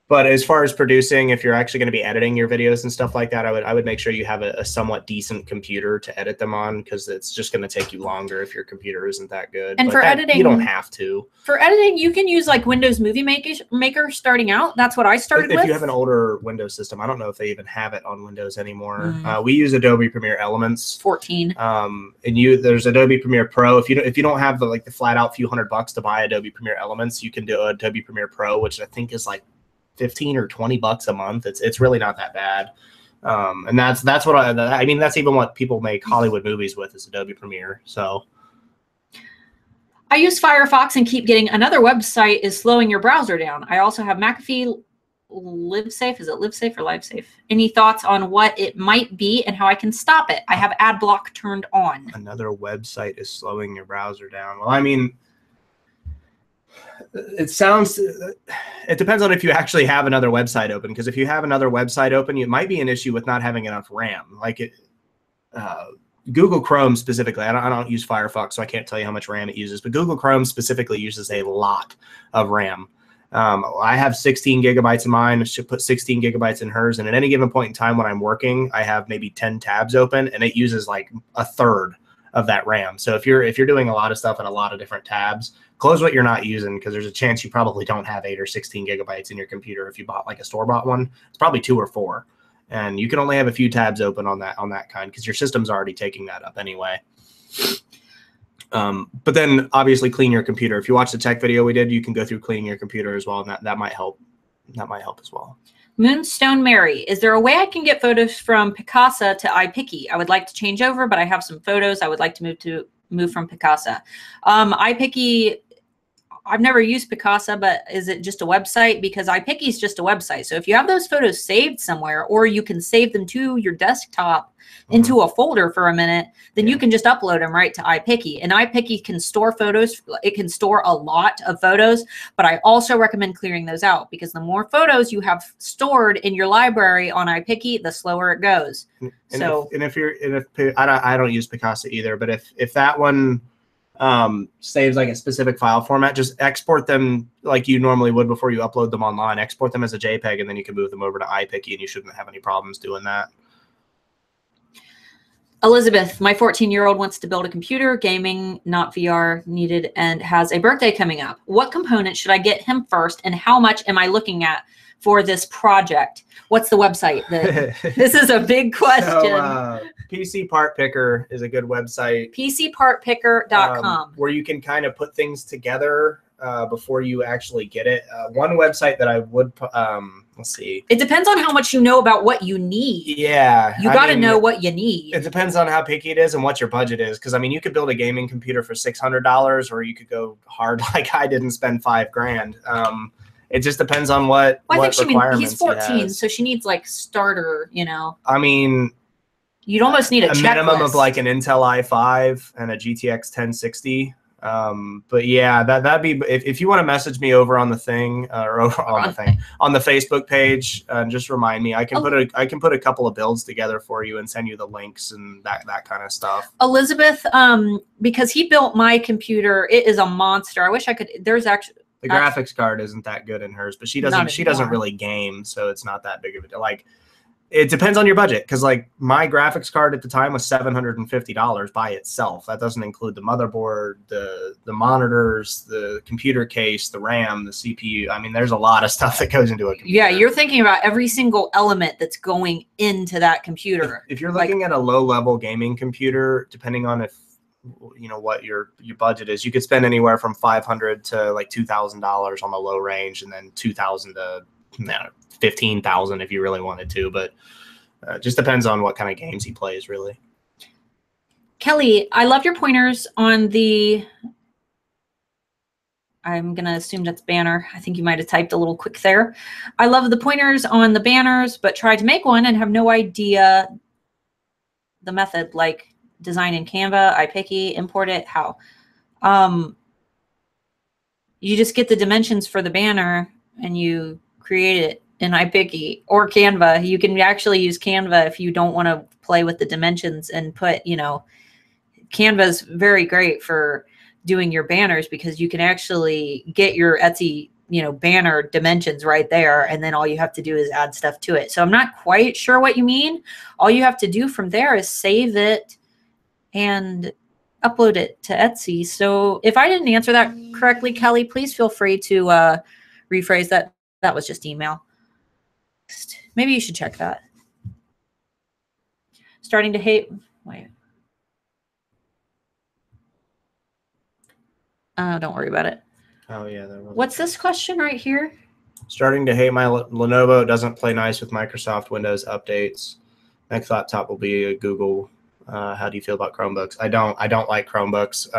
But as far as producing, if you're actually going to be editing your videos and stuff like that, I would make sure you have a somewhat decent computer to edit them on, because it's just going to take you longer if your computer isn't that good. And for editing, you don't have to. For editing, you can use like Windows Movie Maker starting out. That's what I started with. If you have an older Windows system, I don't know if they even have it on Windows anymore. We use Adobe Premiere Elements 14. And there's Adobe Premiere Pro. If you don't have the flat out few $100 to buy Adobe Premiere Elements, you can do Adobe Premiere Pro, which I think is like $15 or $20 a month. It's really not that bad. And that's what I mean, that's even what people make Hollywood movies with, is Adobe Premiere. So I use Firefox and keep getting another website is slowing your browser down. I also have McAfee LiveSafe. Is it LiveSafe or LiveSafe? Any thoughts on what it might be and how I can stop it? I have ad block turned on. Another website is slowing your browser down. Well, I mean, it depends on if you actually have another website open, because if you have another website open, it might be an issue with not having enough RAM. Like Google Chrome specifically, I don't use Firefox, so I can't tell you how much RAM it uses, but Google Chrome specifically uses a lot of RAM. I have 16 gigabytes in mine. I should put 16 gigabytes in hers, and at any given point in time when I'm working, I have maybe 10 tabs open, and it uses like a third of that RAM. So if you're doing a lot of stuff in a lot of different tabs, close what you're not using, because there's a chance you probably don't have 8 or 16 gigabytes in your computer. If you bought like a store-bought one, it's probably 2 or 4, and you can only have a few tabs open on that kind, because your system's already taking that up anyway. But then obviously clean your computer. If you watch the tech video we did, you can go through cleaning your computer as well, and that might help. That might help as well. Moonstone Mary, is there a way I can get photos from Picasa to iPicky? I would like to change over, but I have some photos I would like to move from Picasa. iPicky, I've never used Picasa, but is it just a website? Because iPicky is just a website. So if you have those photos saved somewhere, or you can save them to your desktop into a folder for a minute, then you can just upload them right to iPicky. And iPicky can store photos. It can store a lot of photos, but I also recommend clearing those out, because the more photos you have stored in your library on iPicky, the slower it goes. I don't use Picasa either, but if that one saves like a specific file format, just export them like you normally would before you upload them online. Export them as a JPEG, and then you can move them over to iPicky, and you shouldn't have any problems doing that. Elizabeth, my 14-year-old wants to build a computer, gaming, not VR needed, and has a birthday coming up. What component should I get him first, and how much am I looking at for this project? What's the website? This is a big question. So, PC Part Picker is a good website. PCPartPicker.com. Where you can kind of put things together before you actually get it. One website that I would, let's see. It depends on how much you know about what you need. Yeah. You got to know what you need. It depends on how picky it is and what your budget is. Because, I mean, you could build a gaming computer for $600, or you could go hard like I did and spend $5,000. It just depends on what requirements he's 14, so she needs like starter, you know. I mean, you'd almost need a minimum of like an Intel i5 and a GTX 1060. But yeah, that'd be, if you want to message me over on the thing, or over on the thing, on the Facebook page, just remind me. I can put a couple of builds together for you and send you the links and that kind of stuff. Elizabeth, because he built my computer, it is a monster. I wish I could. There's actually the graphics card isn't that good in hers, but she doesn't really game, so it's not that big of a deal. Like, it depends on your budget, because like my graphics card at the time was $750 by itself. That doesn't include the motherboard, the monitors, the computer case, the RAM, the CPU. I mean, there's a lot of stuff that goes into a computer. Yeah, you're thinking about every single element that's going into that computer. If you're looking at a low-level gaming computer, depending on if you know what your budget is, you could spend anywhere from $500 to like $2,000 on the low range, and then $2,000 to $15,000 if you really wanted to, but just depends on what kind of games he plays, really. Kelly, I love your pointers on the, I'm going to assume that's banner. I think you might have typed a little quick there. I love the pointers on the banners, but tried to make one and have no idea the method, like design in Canva, iPicky, import it, how? You just get the dimensions for the banner and you create it in iPicky or Canva. You can actually use Canva if you don't want to play with the dimensions and put, you know, Canva is very great for doing your banners, because you can actually get your Etsy, you know, banner dimensions right there. And then all you have to do is add stuff to it. So I'm not quite sure what you mean. All you have to do from there is save it and upload it to Etsy. So if I didn't answer that correctly, Kelly, please feel free to rephrase that. That was just email. Maybe you should check that. Starting to hate. Wait. Don't worry about it. Oh yeah. What's this question right here? Starting to hate my Lenovo. It doesn't play nice with Microsoft Windows updates. Next laptop will be a Google. How do you feel about Chromebooks? I don't like Chromebooks.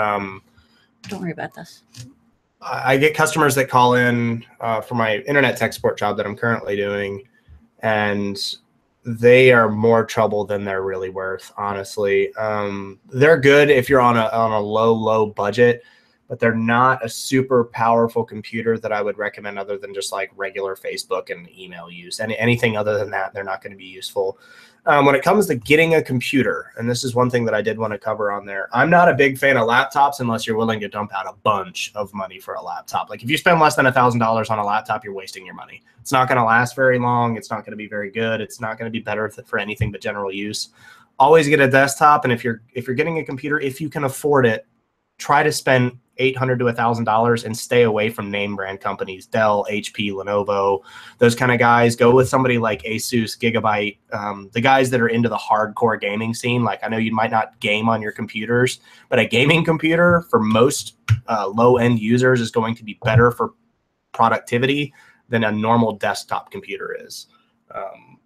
Don't worry about this. I get customers that call in for my internet tech support job that I'm currently doing, and they are more trouble than they're really worth, honestly. They're good if you're on a low budget, but they're not a super powerful computer that I would recommend other than just like regular Facebook and email use. Anything other than that, they're not going to be useful. When it comes to getting a computer, and this is one thing that I did want to cover on there, I'm not a big fan of laptops unless you're willing to dump out a bunch of money for a laptop. Like if you spend less than $1,000 on a laptop, you're wasting your money. It's not going to last very long. It's not going to be very good. It's not going to be better for anything but general use. Always get a desktop, and if you're getting a computer, if you can afford it, try to spend $800 to $1,000 and stay away from name brand companies, Dell, HP, Lenovo, those kind of guys. Go with somebody like Asus, Gigabyte, the guys that are into the hardcore gaming scene. Like I know you might not game on your computers, but a gaming computer for most low-end users is going to be better for productivity than a normal desktop computer is.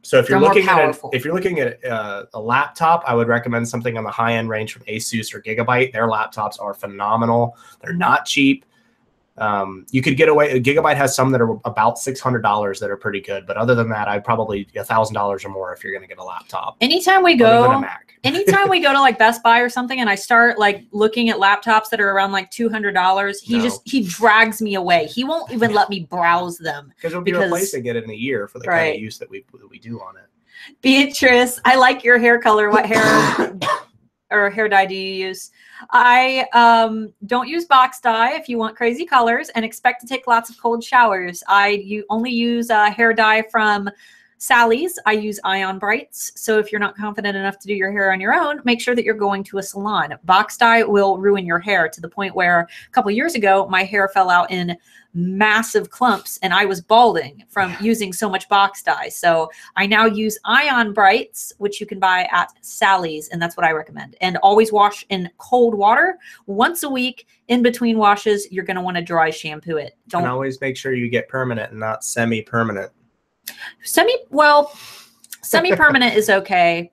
So if you're looking at a laptop, I would recommend something on the high end range from Asus or Gigabyte. Their laptops are phenomenal. They're not cheap. You could get away. Gigabyte has some that are about $600 that are pretty good, but other than that, I'd probably $1,000 or more if you're going to get a laptop. Anytime we go, anytime we go to like Best Buy or something, and I start like looking at laptops that are around like $200, he drags me away. He won't even let me browse them because it'll be replacing it in a year for the kind of use that we do on it. Beatrice, I like your hair color. What hair or hair dye do you use? I don't use box dye if you want crazy colors and expect to take lots of cold showers. You only use hair dye from Sally's, I use ion brights. So if you're not confident enough to do your hair on your own, make sure that you're going to a salon. Box dye will ruin your hair to the point where a couple years ago, my hair fell out in massive clumps and I was balding from using so much box dye. So I now use ion brights, which you can buy at Sally's, and that's what I recommend. And always wash in cold water once a week. In between washes, you're going to want to dry shampoo it. Don't always make sure you get permanent and not semi-permanent. Semi-permanent is okay.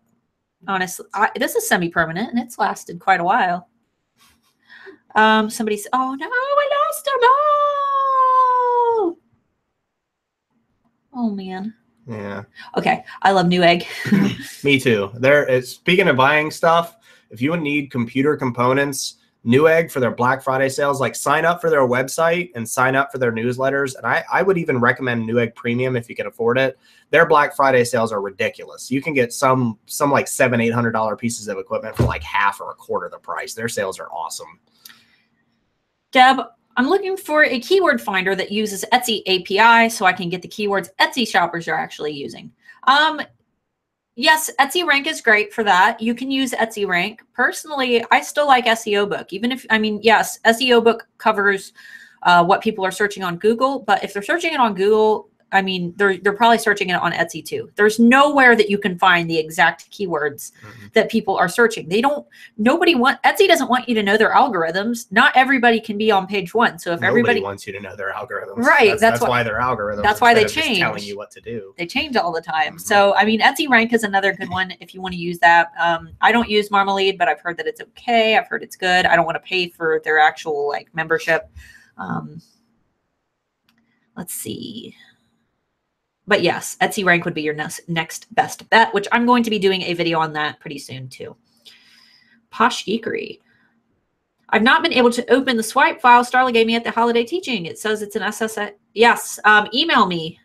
Honestly, this is semi-permanent and it's lasted quite a while. Somebody said, oh no, I lost them all. Oh man. Yeah. Okay. I love Newegg. Me too. Speaking of buying stuff, if you need computer components, Newegg for their Black Friday sales, like sign up for their website and sign up for their newsletters. And I would even recommend Newegg Premium if you can afford it. Their Black Friday sales are ridiculous. You can get some like $700-800 pieces of equipment for like half or a quarter the price. Their sales are awesome. Deb, I'm looking for a keyword finder that uses Etsy API so I can get the keywords Etsy shoppers are actually using. Yes, Etsy Rank is great for that. You can use Etsy Rank. Personally, I still like SEO Book. Even if, yes, SEO Book covers what people are searching on Google, but if they're searching it on Google, they're probably searching it on Etsy too. There's nowhere that you can find the exact keywords that people are searching. Etsy doesn't want you to know their algorithms. Not everybody can be on page 1. So if everybody wants you to know their algorithms, right? That's why they're algorithms. That's why they change. Just telling you what to do. They change all the time. So Etsy Rank is another good one if you want to use that. I don't use Marmalade, but I've heard that it's okay. I've heard it's good. I don't want to pay for their actual like membership. Let's see. But yes, Etsy Rank would be your next best bet, which I'm going to be doing a video on that pretty soon too. Posh Geekery. I've not been able to open the swipe file Starla gave me at the holiday teaching. It says it's an SSA. Yes, email me.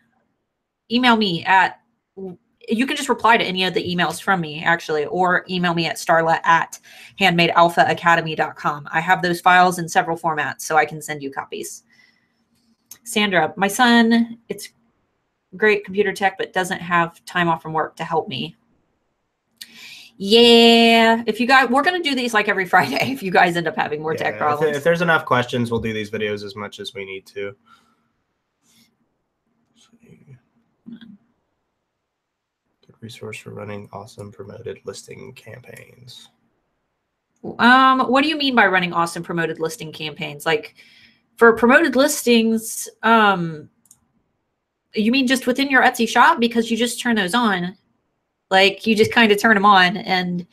Email me at, you can just reply to any of the emails from me actually, or email me at starla@handmadealphaacademy.com. I have those files in several formats, so I can send you copies. Sandra, my son, it's great computer tech, but doesn't have time off from work to help me. Yeah, if you guys, we're going to do these like every Friday if you guys end up having more tech problems. If there's enough questions, we'll do these videos as much as we need to. Good resource for running awesome promoted listing campaigns. What do you mean by running awesome promoted listing campaigns? Like for promoted listings, you mean just within your Etsy shop? Because you just turn those on. Like you just kind of turn them on. And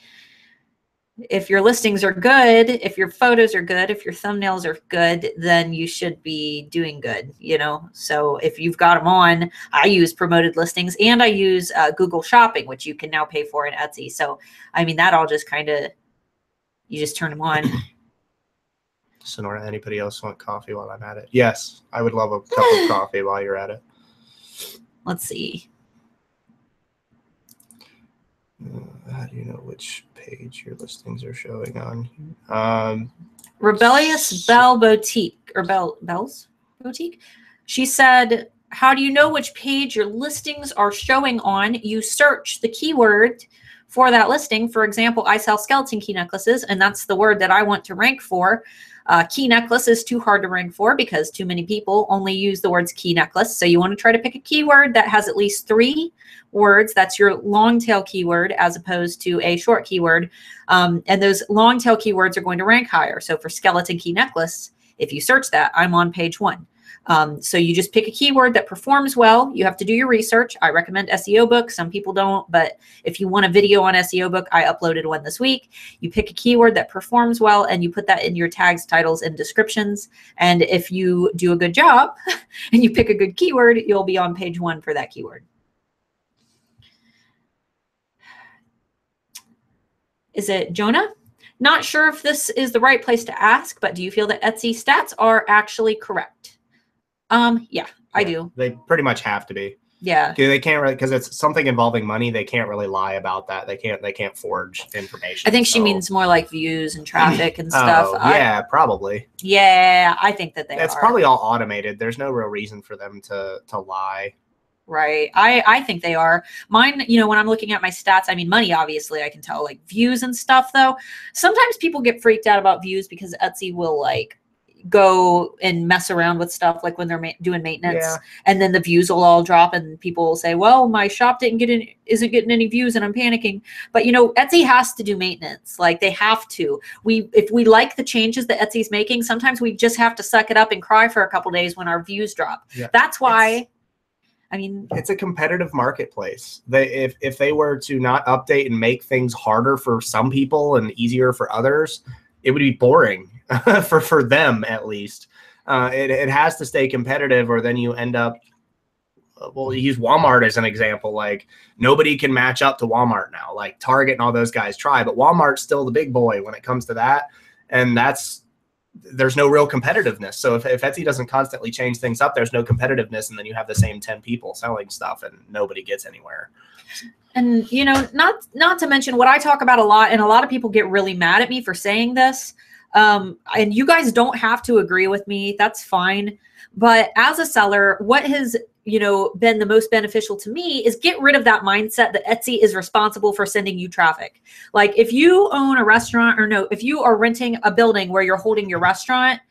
if your listings are good, if your photos are good, if your thumbnails are good, then you should be doing good, you know? So if you've got them on, I use promoted listings and I use Google Shopping, which you can now pay for in Etsy. So, that all just kind of, you just turn them on. Sonora, anybody else want coffee while I'm at it? Yes, I would love a cup of coffee while you're at it. Let's see. How do you know which page your listings are showing on? Rebellious Belle Boutique, or Belle's Boutique. She said, how do you know which page your listings are showing on? You search the keyword for that listing. For example, I sell skeleton key necklaces, and that's the word that I want to rank for. Key necklace is too hard to rank for because too many people only use the words key necklace. So you want to try to pick a keyword that has at least 3 words. That's your long tail keyword as opposed to a short keyword. And those long tail keywords are going to rank higher. So for skeleton key necklace, if you search that, I'm on page 1. So you just pick a keyword that performs well. You have to do your research. I recommend SEO Book. Some people don't, but if you want a video on SEO Book, I uploaded one this week. You pick a keyword that performs well and you put that in your tags, titles, and descriptions. And if you do a good job and you pick a good keyword, you'll be on page 1 for that keyword. Is it Jonah? Not sure if this is the right place to ask, but do you feel that Etsy stats are actually correct? Yeah, I do. They pretty much have to be. Yeah. They can't really, because it's something involving money. They can't really lie about that. They can't forge information. I think she means more like views and traffic and stuff. Oh, yeah, probably. Yeah, I think that they are. It's probably all automated. There's no real reason for them to lie. right? I think they are. Mine, you know, when I'm looking at my stats, I mean, money, obviously I can tell, like views and stuff though. Sometimes people get freaked out about views because Etsy will like go and mess around with stuff like when they're doing maintenance, and then the views will all drop and people will say, well, my shop isn't getting any views and I'm panicking. But you know, Etsy has to do maintenance. Like they have to. If we like the changes that Etsy's making, sometimes we just have to suck it up and cry for a couple days when our views drop. That's why I mean, it's a competitive marketplace. If they were to not update and make things harder for some people and easier for others, it would be boring for them at least. It has to stay competitive, or then you end up. Well, use Walmart as an example. Like nobody can match up to Walmart now. Like Target and all those guys try, but Walmart's still the big boy when it comes to that. And there's no real competitiveness. So if Etsy doesn't constantly change things up, there's no competitiveness, and then you have the same 10 people selling stuff and nobody gets anywhere. And you know, not to mention what I talk about a lot, and a lot of people get really mad at me for saying this. And you guys don't have to agree with me. That's fine. But as a seller, what has, you know, been the most beneficial to me is get rid of that mindset that Etsy is responsible for sending you traffic. Like if you own a restaurant, or no, if you are renting a building where you're holding your restaurant,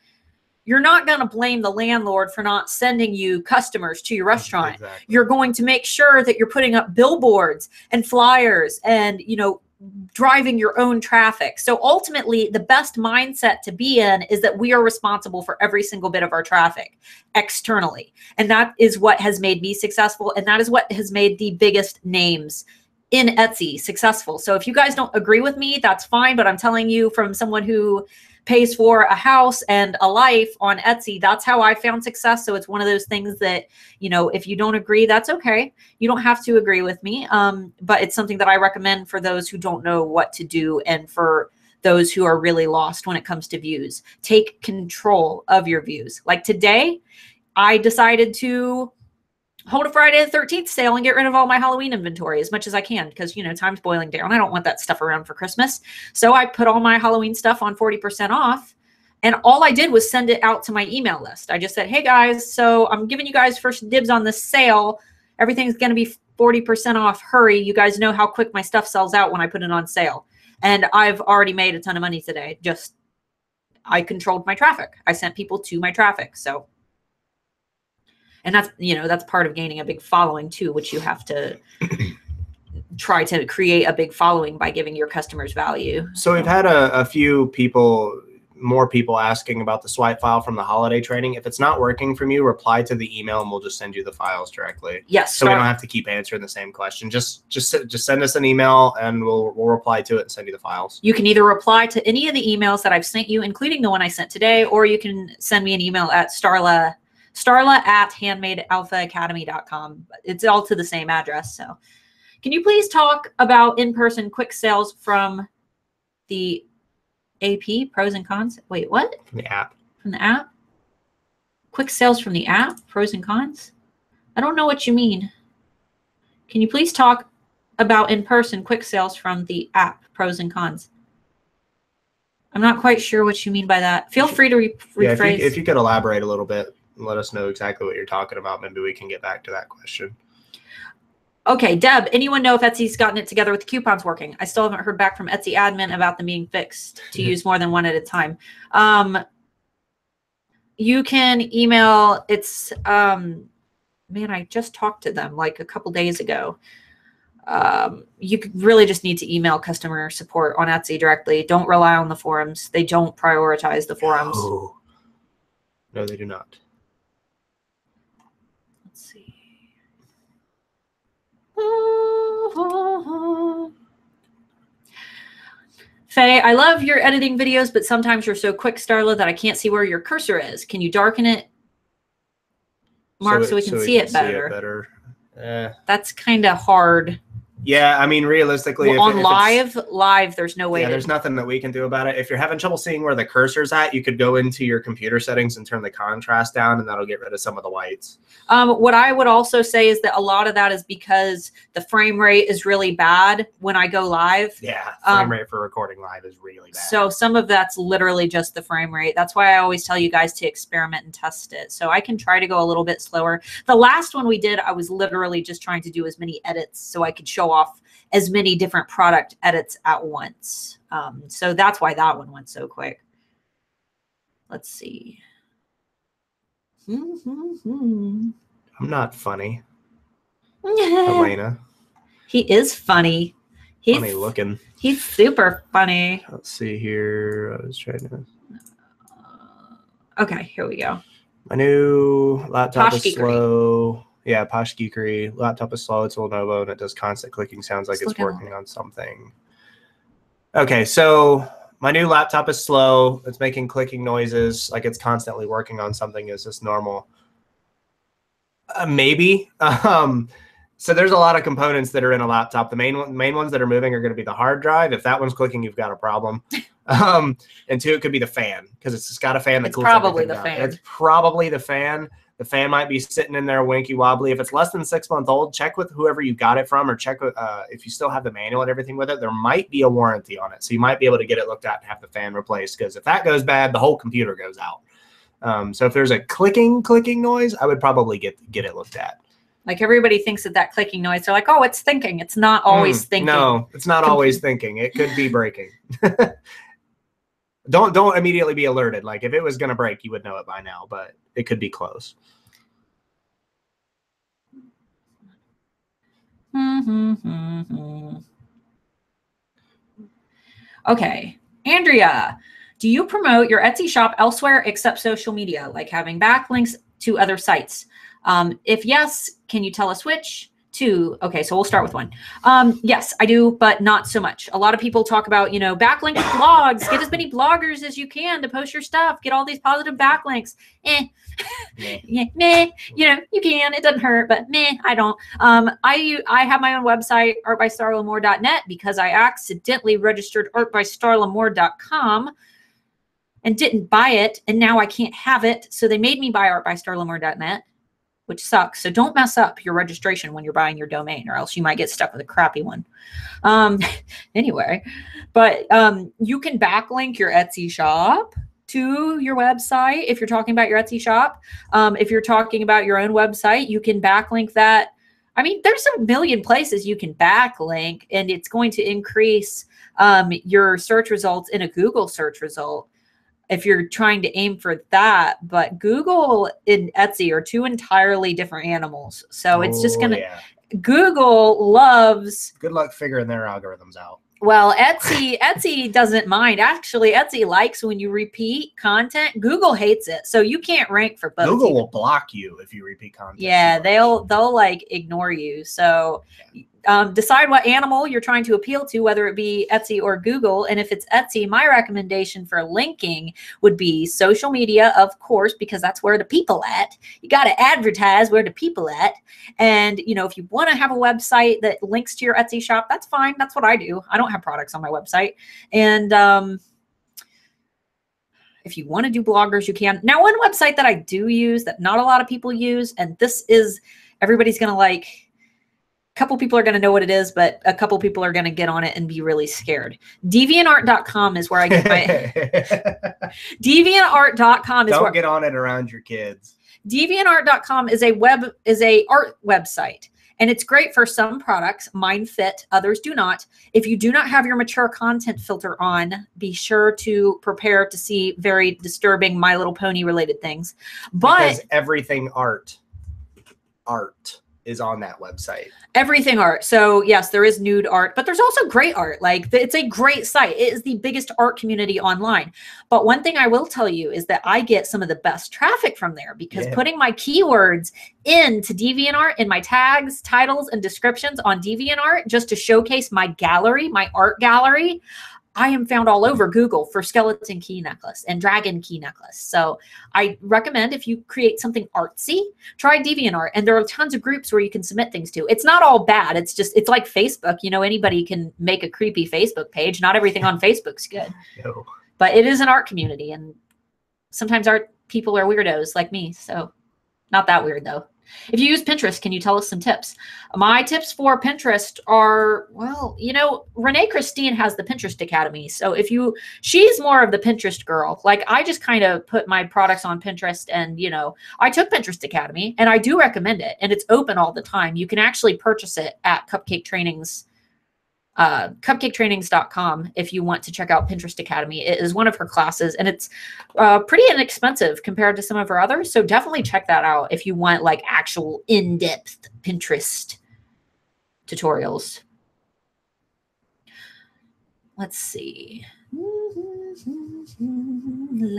you're not going to blame the landlord for not sending you customers to your restaurant. Exactly. You're going to make sure that you're putting up billboards and flyers and, you know, driving your own traffic. So ultimately, the best mindset to be in is that we are responsible for every single bit of our traffic externally. And that is what has made me successful. And that is what has made the biggest names in Etsy successful. So if you guys don't agree with me, that's fine. But I'm telling you, from someone who pays for a house and a life on Etsy, that's how I found success. So it's one of those things that, you know, if you don't agree, that's okay. You don't have to agree with me. But it's something that I recommend for those who don't know what to do, and for those who are really lost when it comes to views. Take control of your views. Like today, I decided to hold a Friday the 13th sale and get rid of all my Halloween inventory as much as I can, because, you know, time's boiling down. I don't want that stuff around for Christmas. So I put all my Halloween stuff on 40% off. And all I did was send it out to my email list. I just said, hey guys, so I'm giving you guys first dibs on this sale. Everything's going to be 40% off. Hurry. You guys know how quick my stuff sells out when I put it on sale. And I've already made a ton of money today. Just, I controlled my traffic. I sent people to my traffic. So, and that's, you know, that's part of gaining a big following too, which you have to try to create a big following by giving your customers value. So we've had a few more people asking about the swipe file from the holiday training. If it's not working from you, reply to the email and we'll just send you the files directly. Yes. So we don't have to keep answering the same question. Just send us an email and we'll reply to it and send you the files. You can either reply to any of the emails that I've sent you, including the one I sent today, or you can send me an email at Starla at handmadealphaacademy.com. It's all to the same address. So can you please talk about in-person quick sales from the AP, pros and cons? Wait, what? From the app. From the app? Quick sales from the app, pros and cons? I don't know what you mean. Can you please talk about in-person quick sales from the app, pros and cons? I'm not quite sure what you mean by that. Feel free to rephrase. Yeah, if you could elaborate a little bit, let us know exactly what you're talking about. Maybe we can get back to that question. Okay, Deb, anyone know if Etsy's gotten it together with the coupons working? I still haven't heard back from Etsy admin about them being fixed to use more than one at a time. You can email, it's, man, I just talked to them like a couple days ago. You really just need to email customer support on Etsy directly. Don't rely on the forums. They don't prioritize the forums. No, they do not. Let's see. Faye, I love your editing videos, but sometimes you're so quick, Starla, that I can't see where your cursor is. Can you darken it, Mark, so we can see it better? That's kind of hard. Yeah, I mean, realistically, well, on live, there's no way. Yeah, there's nothing that we can do about it. If you're having trouble seeing where the cursor's at, you could go into your computer settings and turn the contrast down, and that'll get rid of some of the whites. What I would also say is that a lot of that is because the frame rate is really bad when I go live. Yeah, frame rate for recording live is really bad. So some of that's literally just the frame rate. That's why I always tell you guys to experiment and test it. So I can try to go a little bit slower. The last one we did, I was literally just trying to do as many edits so I could show off as many different product edits at once. So that's why that one went so quick. Let's see. I'm not funny. Elena. He is funny. He's funny looking. He's super funny. Let's see here. I was trying to. Okay, here we go. My new laptop is slow. Yeah, Posh Geekery. Laptop is slow. It's a Lenovo, and it does constant clicking sounds like it's working on something. Okay, so my new laptop is slow. It's making clicking noises like it's constantly working on something. Is this normal? Maybe. So there's a lot of components that are in a laptop. The main ones that are moving are going to be the hard drive. If that one's clicking, you've got a problem. And two, it could be the fan because it's got a fan that cools everything down. It's probably the fan. The fan might be sitting in there winky wobbly. If it's less than 6 months old, check with whoever you got it from, or check with, if you still have the manual and everything with it. There might be a warranty on it, so you might be able to get it looked at and have the fan replaced. Because if that goes bad, the whole computer goes out. So if there's a clicking noise, I would probably get it looked at. Like everybody thinks of that clicking noise. They're like, oh, it's thinking. It's not always thinking. No, it's not always thinking. It could be breaking. Don't immediately be alerted. Like if it was going to break, you would know it by now, but it could be close. Okay. Andrea, do you promote your Etsy shop elsewhere except social media, like having backlinks to other sites? If yes, can you tell us which? Two. Okay, so we'll start with one. Yes, I do, but not so much. A lot of people talk about, backlink blogs. Get as many bloggers as you can to post your stuff. Get all these positive backlinks. Yeah, meh. You can. It doesn't hurt, but meh, I don't. I have my own website, artbystarlamore.net, because I accidentally registered artbystarlamore.com and didn't buy it, and now I can't have it. So they made me buy artbystarlamore.net. Which sucks. So don't mess up your registration when you're buying your domain, or else you might get stuck with a crappy one. Anyway, but you can backlink your Etsy shop to your website if you're talking about your Etsy shop. If you're talking about your own website, you can backlink that. I mean, there's a million places you can backlink, and it's going to increase your search results in a Google search result if you're trying to aim for that. But Google and Etsy are two entirely different animals. So it's just going to, Google loves. Good luck figuring their algorithms out. Well, Etsy doesn't mind. Actually, Etsy likes when you repeat content. Google hates it. So you can't rank for both. Google will block you if you repeat content. Yeah, they'll like ignore you. So decide what animal you're trying to appeal to, whether it be Etsy or Google. And if it's Etsy, my recommendation for linking would be social media, of course, because that's where the people at. You got to advertise where the people at. And, if you want to have a website that links to your Etsy shop, that's fine. That's what I do. I don't have products on my website. And if you want to do bloggers, you can. Now, one website that I do use that not a lot of people use, and this is, everybody's going to like, a couple people are going to know what it is, but a couple people are going to get on it and be really scared. DeviantArt.com is where I get my DeviantArt.com is Don't get on it around your kids. DeviantArt.com is a art website, and it's great for some products. Mine fit, others do not. If you do not have your mature content filter on, be sure to prepare to see very disturbing My Little Pony related things. But because everything art is on that website. Everything art. So yes, there is nude art, but there's also great art. Like it's a great site. It is the biggest art community online. But one thing I will tell you is that I get some of the best traffic from there because putting my keywords into DeviantArt in my tags, titles, and descriptions on DeviantArt just to showcase my gallery, my art gallery, I am found all over Google for skeleton key necklace and dragon key necklace. So I recommend if you create something artsy, try DeviantArt. And there are tons of groups where you can submit things to. It's not all bad. It's just, it's like Facebook. You know, anybody can make a creepy Facebook page. Not everything on Facebook's good. No. But it is an art community. And sometimes art people are weirdos like me. So not that weird though. If you use Pinterest, can you tell us some tips? My tips for Pinterest are, well, you know, Renee Christine has the Pinterest Academy. So she's more of the Pinterest girl. Like I just kind of put my products on Pinterest and, you know, I took Pinterest Academy and I do recommend it. And it's open all the time. You can actually purchase it at cupcaketrainings.com if you want to check out Pinterest Academy. It is one of her classes and it's pretty inexpensive compared to some of her others. So definitely check that out if you want like actual in-depth Pinterest tutorials. Let's see. La,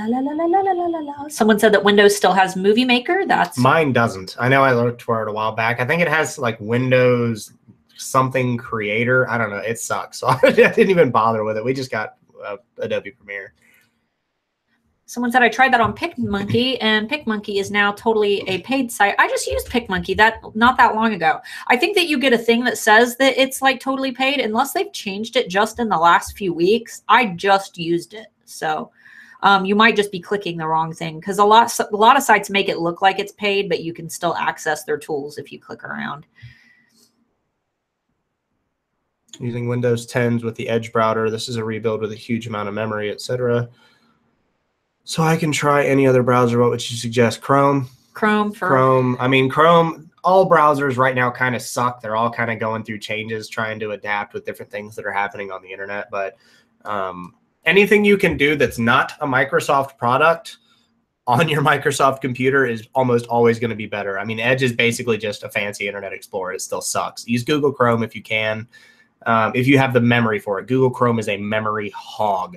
la, la, la, la, la, la, la. Someone said that Windows still has Movie Maker. Mine doesn't. I know I looked for it a while back. I think it has like Windows something creator. I don't know. It sucks. So I didn't even bother with it. We just got Adobe Premiere. Someone said I tried that on PicMonkey, and PicMonkey is now totally a paid site. I just used PicMonkey not that long ago. I think that you get a thing that says that it's like totally paid unless they've changed it just in the last few weeks. I just used it. So you might just be clicking the wrong thing because a lot of sites make it look like it's paid, but you can still access their tools if you click around. Using Windows 10s with the Edge browser. This is a rebuild with a huge amount of memory, etc. So I can try any other browser. What would you suggest? Chrome? Chrome. I mean, Chrome, all browsers right now kind of suck. They're all kind of going through changes, trying to adapt with different things that are happening on the internet. But anything you can do that's not a Microsoft product on your Microsoft computer is almost always going to be better. I mean, Edge is basically just a fancy Internet Explorer. It still sucks. Use Google Chrome if you can. If you have the memory for it. Google Chrome is a memory hog.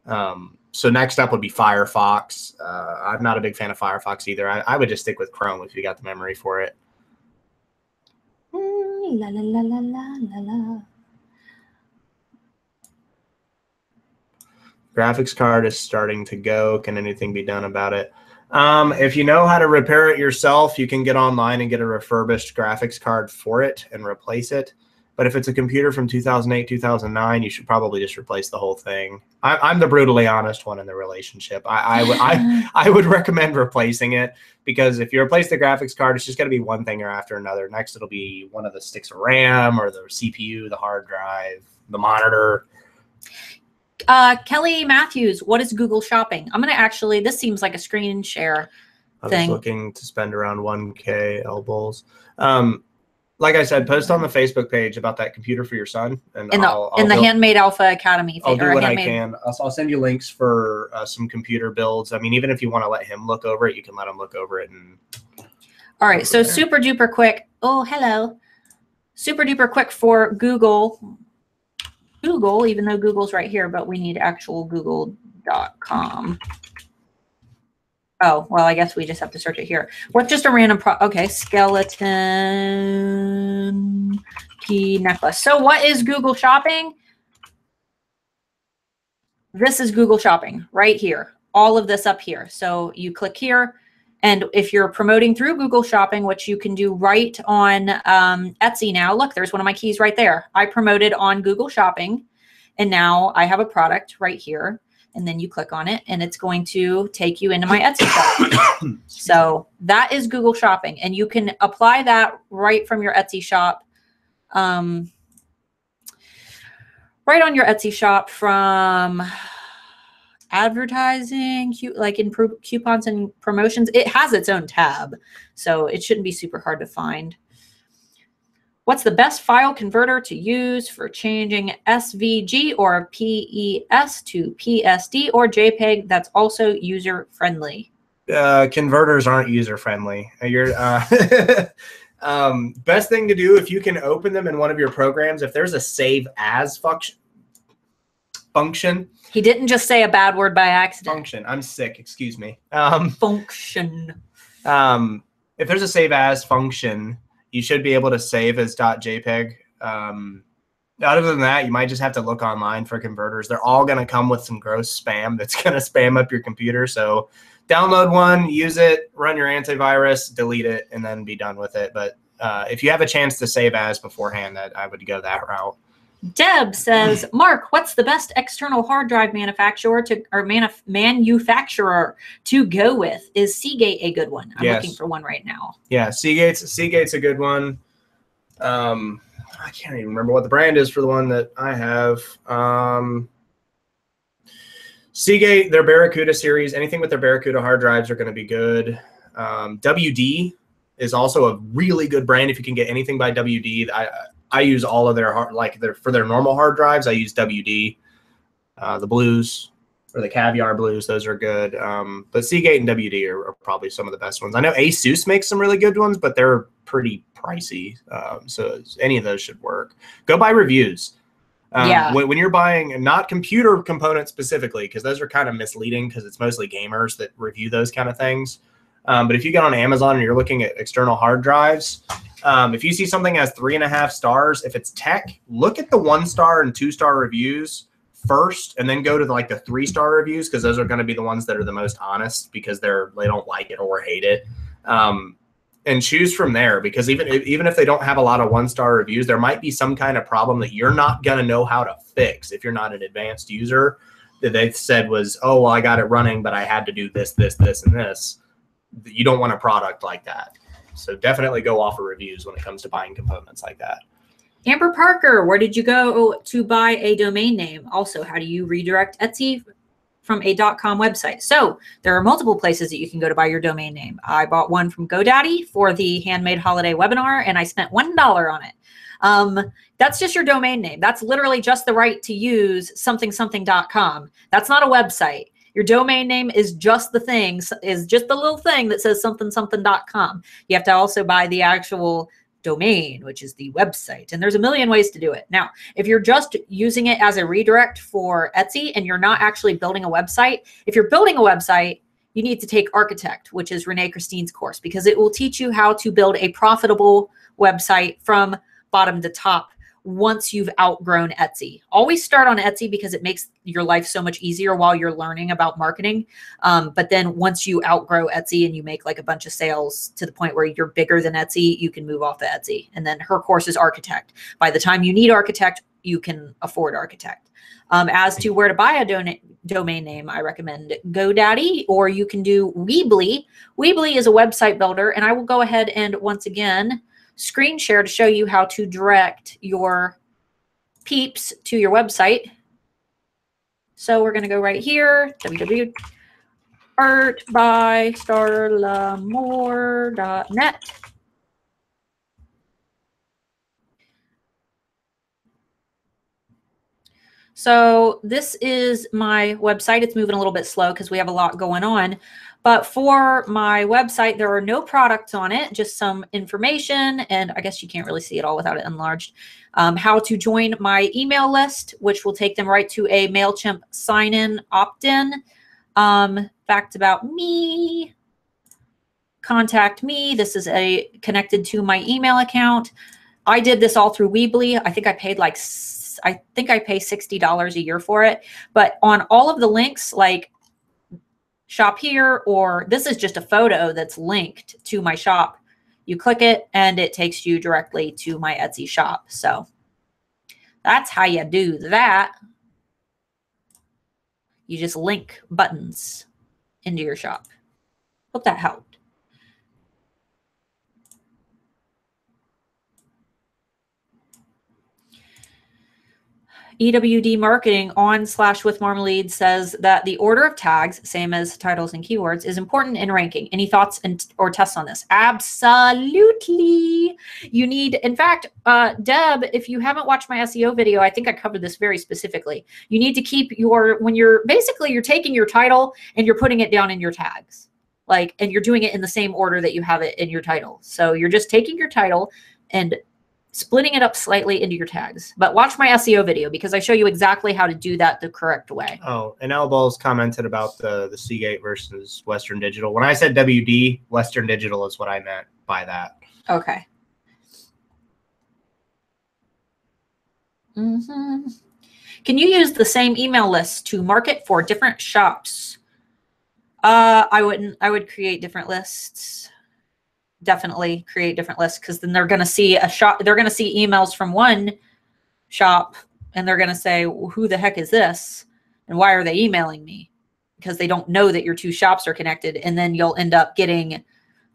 So next up would be Firefox. I'm not a big fan of Firefox either. I would just stick with Chrome if you got the memory for it. La, la, la, la, la, la. Graphics card is starting to go. Can anything be done about it? If you know how to repair it yourself, you can get online and get a refurbished graphics card for it and replace it. But if it's a computer from 2008, 2009, you should probably just replace the whole thing. I'm the brutally honest one in the relationship. I would recommend replacing it because if you replace the graphics card, it's just going to be one thing or after another. Next, it'll be one of the sticks of RAM or the CPU, the hard drive, the monitor. Kelly Matthews, what is Google Shopping? I'm going to actually, this seems like a screen share thing. I was looking to spend around 1K elbows. Like I said, post on the Facebook page about that computer for your son. And in the Handmade Alpha Academy thing. I'll do what I can. I'll send you links for some computer builds. I mean, even if you want to let him look over it, you can let him look over it. All right. So super duper quick. Oh, hello. Super duper quick for Google, even though Google's right here, but we need actual google.com. Oh, well, I guess we just have to search it here. What's just a random okay, skeleton key necklace. So what is Google Shopping? This is Google Shopping right here. All of this up here. So you click here. And if you're promoting through Google Shopping, which you can do right on Etsy now, look, there's one of my keys right there. I promoted on Google Shopping. And now I have a product right here. And then you click on it and it's going to take you into my Etsy shop. So that is Google Shopping. And you can apply that right from your Etsy shop. Right on your Etsy shop from advertising, like in coupons and promotions. It has its own tab. So it shouldn't be super hard to find. What's the best file converter to use for changing SVG or PES to PSD or JPEG that's also user-friendly? Converters aren't user-friendly. Best thing to do, if you can open them in one of your programs, if there's a save as function. He didn't just say a bad word by accident. Function. I'm sick. Excuse me. Function. If there's a save as function, you should be able to save as .jpeg. Other than that, you might just have to look online for converters. They're all going to come with some gross spam that's going to spam up your computer. So download one, use it, run your antivirus, delete it, and then be done with it. But if you have a chance to save as beforehand, that I would go that route. Deb says, Mark, what's the best external hard drive manufacturer manufacturer to go with? Is Seagate a good one? I'm looking for one right now. Yeah, Seagate's a good one. I can't even remember what the brand is for the one that I have. Seagate, their Barracuda series, anything with their Barracuda hard drives are going to be good. WD is also a really good brand if you can get anything by WD. I use all of their for their normal hard drives. I use WD, the blues or the Caviar blues. Those are good. But Seagate and WD are probably some of the best ones. I know ASUS makes some really good ones, but they're pretty pricey. So any of those should work. Go buy reviews. When you're buying, not computer components specifically, because those are kind of misleading because it's mostly gamers that review those kind of things. But if you get on Amazon and you're looking at external hard drives, if you see something has 3.5 stars, if it's tech, look at the 1-star and 2-star reviews first, and then go to the 3-star reviews, because those are going to be the ones that are the most honest, because they don't like it or hate it. And choose from there, because even if they don't have a lot of 1-star reviews, there might be some kind of problem that you're not going to know how to fix if you're not an advanced user. That they said was, oh, well, I got it running, but I had to do this, this, this, and this. You don't want a product like that. So definitely go off of reviews when it comes to buying components like that. Amber Parker, where did you go to buy a domain name? Also, how do you redirect Etsy from a .com website? So there are multiple places that you can go to buy your domain name. I bought one from GoDaddy for the Handmade Holiday webinar, and I spent $1 on it. That's just your domain name. That's literally just the right to use something.com. That's not a website. Your domain name is just the thing, is just the little thing that says something.com. You have to also buy the actual domain, which is the website. And there's a million ways to do it. Now, if you're just using it as a redirect for Etsy and you're not actually building a website, if you're building a website, you need to take Architect, which is Renee Christine's course, because it will teach you how to build a profitable website from bottom to top once you've outgrown Etsy. Always start on Etsy because it makes your life so much easier while you're learning about marketing. But then once you outgrow Etsy and you make a bunch of sales to the point where you're bigger than Etsy, you can move off of Etsy. And then her course is Architect. By the time you need Architect, you can afford Architect. As to where to buy a domain name, I recommend GoDaddy, or you can do Weebly. Weebly is a website builder, and I will go ahead and once again screen share to show you how to direct your peeps to your website. So we're going to go right here, www.artbystarlamore.net. So this is my website. It's moving a little bit slow because we have a lot going on. But for my website, there are no products on it, just some information. And I guess you can't really see it all without it enlarged. How to join my email list, which will take them right to a MailChimp sign-in opt-in. Facts about me. Contact me. This is connected to my email account. I did this all through Weebly. I think I paid I pay $60 a year for it. But on all of the links, like shop here, or this is just a photo that's linked to my shop. You click it and it takes you directly to my Etsy shop. So that's how you do that. You just link buttons into your shop. Hope that helped. EWD Marketing on/with Marmalade says that the order of tags, same as titles and keywords, is important in ranking. Any thoughts or tests on this? Absolutely. You need, in fact, Deb, if you haven't watched my SEO video, I think I covered this very specifically. You need to keep when you're taking your title and you're putting it down in your tags, and you're doing it in the same order that you have it in your title. So you're just taking your title and splitting it up slightly into your tags. But watch my SEO video because I show you exactly how to do that the correct way. Oh, and Elbows commented about the Seagate versus Western Digital. When I said WD, Western Digital is what I meant by that. Okay. Mm-hmm. Can you use the same email list to market for different shops? I wouldn't. I would create different lists. Definitely create different lists, because then they're going to see a shop. They're going to see emails from one shop, and they're going to say, well, who the heck is this? And why are they emailing me? Because they don't know that your two shops are connected. And then you'll end up getting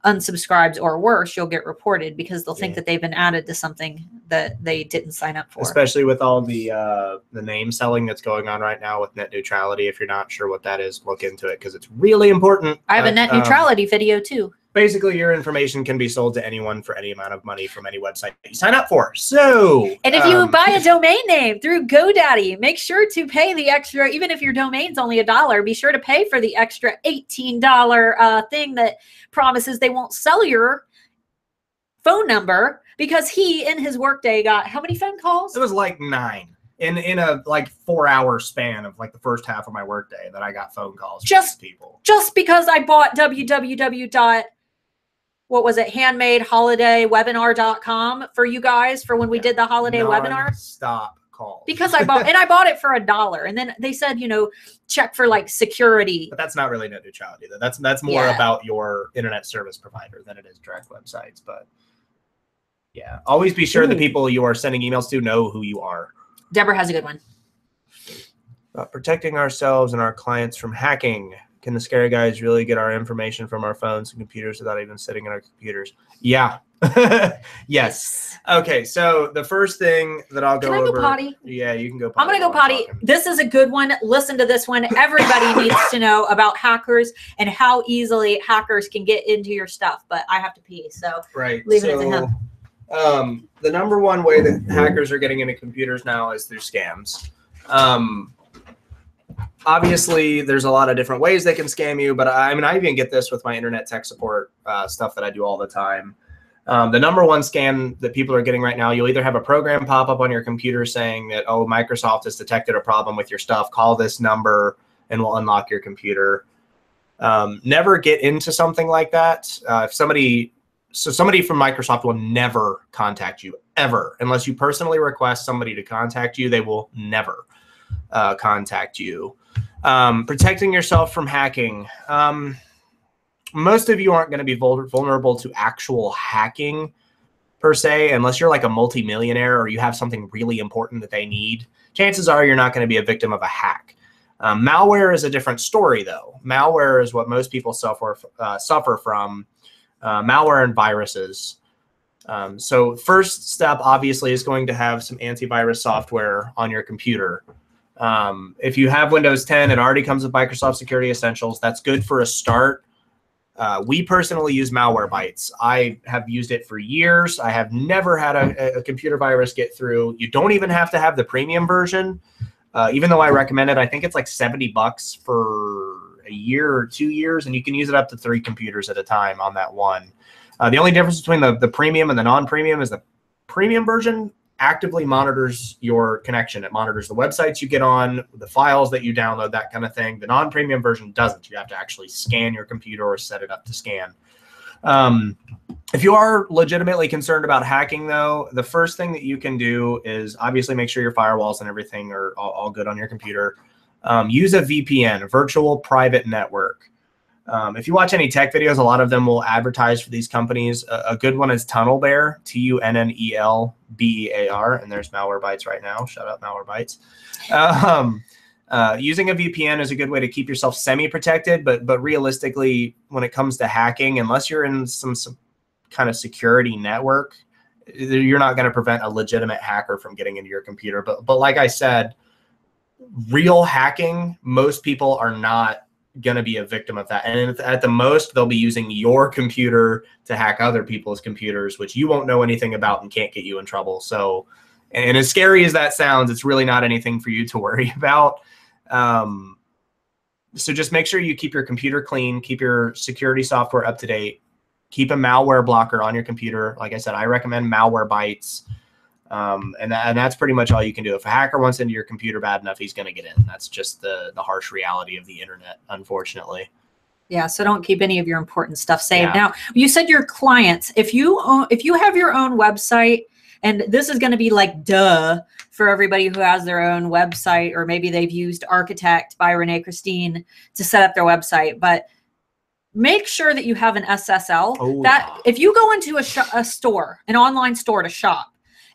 unsubscribes, or worse, you'll get reported because they'll think that they've been added to something that they didn't sign up for. Especially with all the name selling that's going on right now with net neutrality. If you're not sure what that is, look into it, because it's really important. I have a net neutrality video too. Basically, your information can be sold to anyone for any amount of money from any website you sign up for. So, and if you buy a domain name through GoDaddy, make sure to pay the extra, even if your domain's only $1, be sure to pay for the extra $18 thing that promises they won't sell your phone number, because he, in his workday, got how many phone calls? It was like 9. In a like 4-hour span of like the first half of my workday that I got phone calls from people. Just because I bought handmadeholiday.webinar.com for you guys for when we did the holiday webinar. Stop calls. Because I bought, and I bought it for $1. And then they said, check for like security. But that's not really net neutrality. That's more about your internet service provider than it is direct websites. But yeah, always be sure the people you are sending emails to know who you are. Deborah has a good one. Protecting ourselves and our clients from hacking. Can the scary guys really get our information from our phones and computers without even sitting in our computers? Yeah. Yes. Okay, so the first thing that I'll go over. Can I go potty? Yeah, you can go potty. I'm going to go potty. This is a good one. Listen to this one. Everybody needs to know about hackers and how easily hackers can get into your stuff. But I have to pee, so leaving it to him. The number one way that hackers are getting into computers now is through scams. Obviously, there's a lot of different ways they can scam you, but I even get this with my internet tech support stuff that I do all the time. The number one scam that people are getting right now, you'll either have a program pop up on your computer saying that, oh, Microsoft has detected a problem with your stuff, call this number and we'll unlock your computer. Never get into something like that. If somebody from Microsoft will never contact you, ever. Unless you personally request somebody to contact you, they will never contact you. Protecting yourself from hacking. Most of you aren't going to be vulnerable to actual hacking per se, unless you're like a multimillionaire or you have something really important that they need. Chances are you're not going to be a victim of a hack. Malware is a different story, though. Malware is what most people suffer from. Malware and viruses. So first step, obviously, is going to have some antivirus software on your computer. If you have Windows 10, it already comes with Microsoft Security Essentials. That's good for a start. We personally use Malwarebytes. I have used it for years. I have never had a computer virus get through. You don't even have to have the premium version, even though I recommend it. I think it's like $70 for a year or 2 years, and you can use it up to 3 computers at a time on that one. The only difference between the premium and the non-premium is the premium version actively monitors your connection. It monitors the websites you get on, the files that you download, that kind of thing. The non-premium version doesn't. You have to actually scan your computer or set it up to scan. If you are legitimately concerned about hacking, though, the first thing that you can do is obviously make sure your firewalls and everything are all good on your computer. Use a VPN, a virtual private network. If you watch any tech videos, a lot of them will advertise for these companies. A good one is TunnelBear, TUNNELBEAR, and there's Malwarebytes right now. Shout out Malwarebytes. Using a VPN is a good way to keep yourself semi-protected, but realistically, when it comes to hacking, unless you're in some kind of security network, you're not going to prevent a legitimate hacker from getting into your computer. But like I said, real hacking, most people are not going to be a victim of that. And at the most, they'll be using your computer to hack other people's computers, which you won't know anything about and can't get you in trouble. So, and as scary as that sounds, it's really not anything for you to worry about. So just make sure you keep your computer clean, keep your security software up to date, keep a malware blocker on your computer. Like I said, I recommend Malwarebytes. And that's pretty much all you can do. If a hacker wants into your computer bad enough, he's going to get in. That's just the harsh reality of the internet, unfortunately. Yeah, so don't keep any of your important stuff saved. Yeah. Now, you said your clients, if you have your own website, and this is going to be like for for everybody who has their own website, or maybe they've used Architect by Renee Christine to set up their website. But make sure that you have an SSL. If you go into a store, an online store to shop,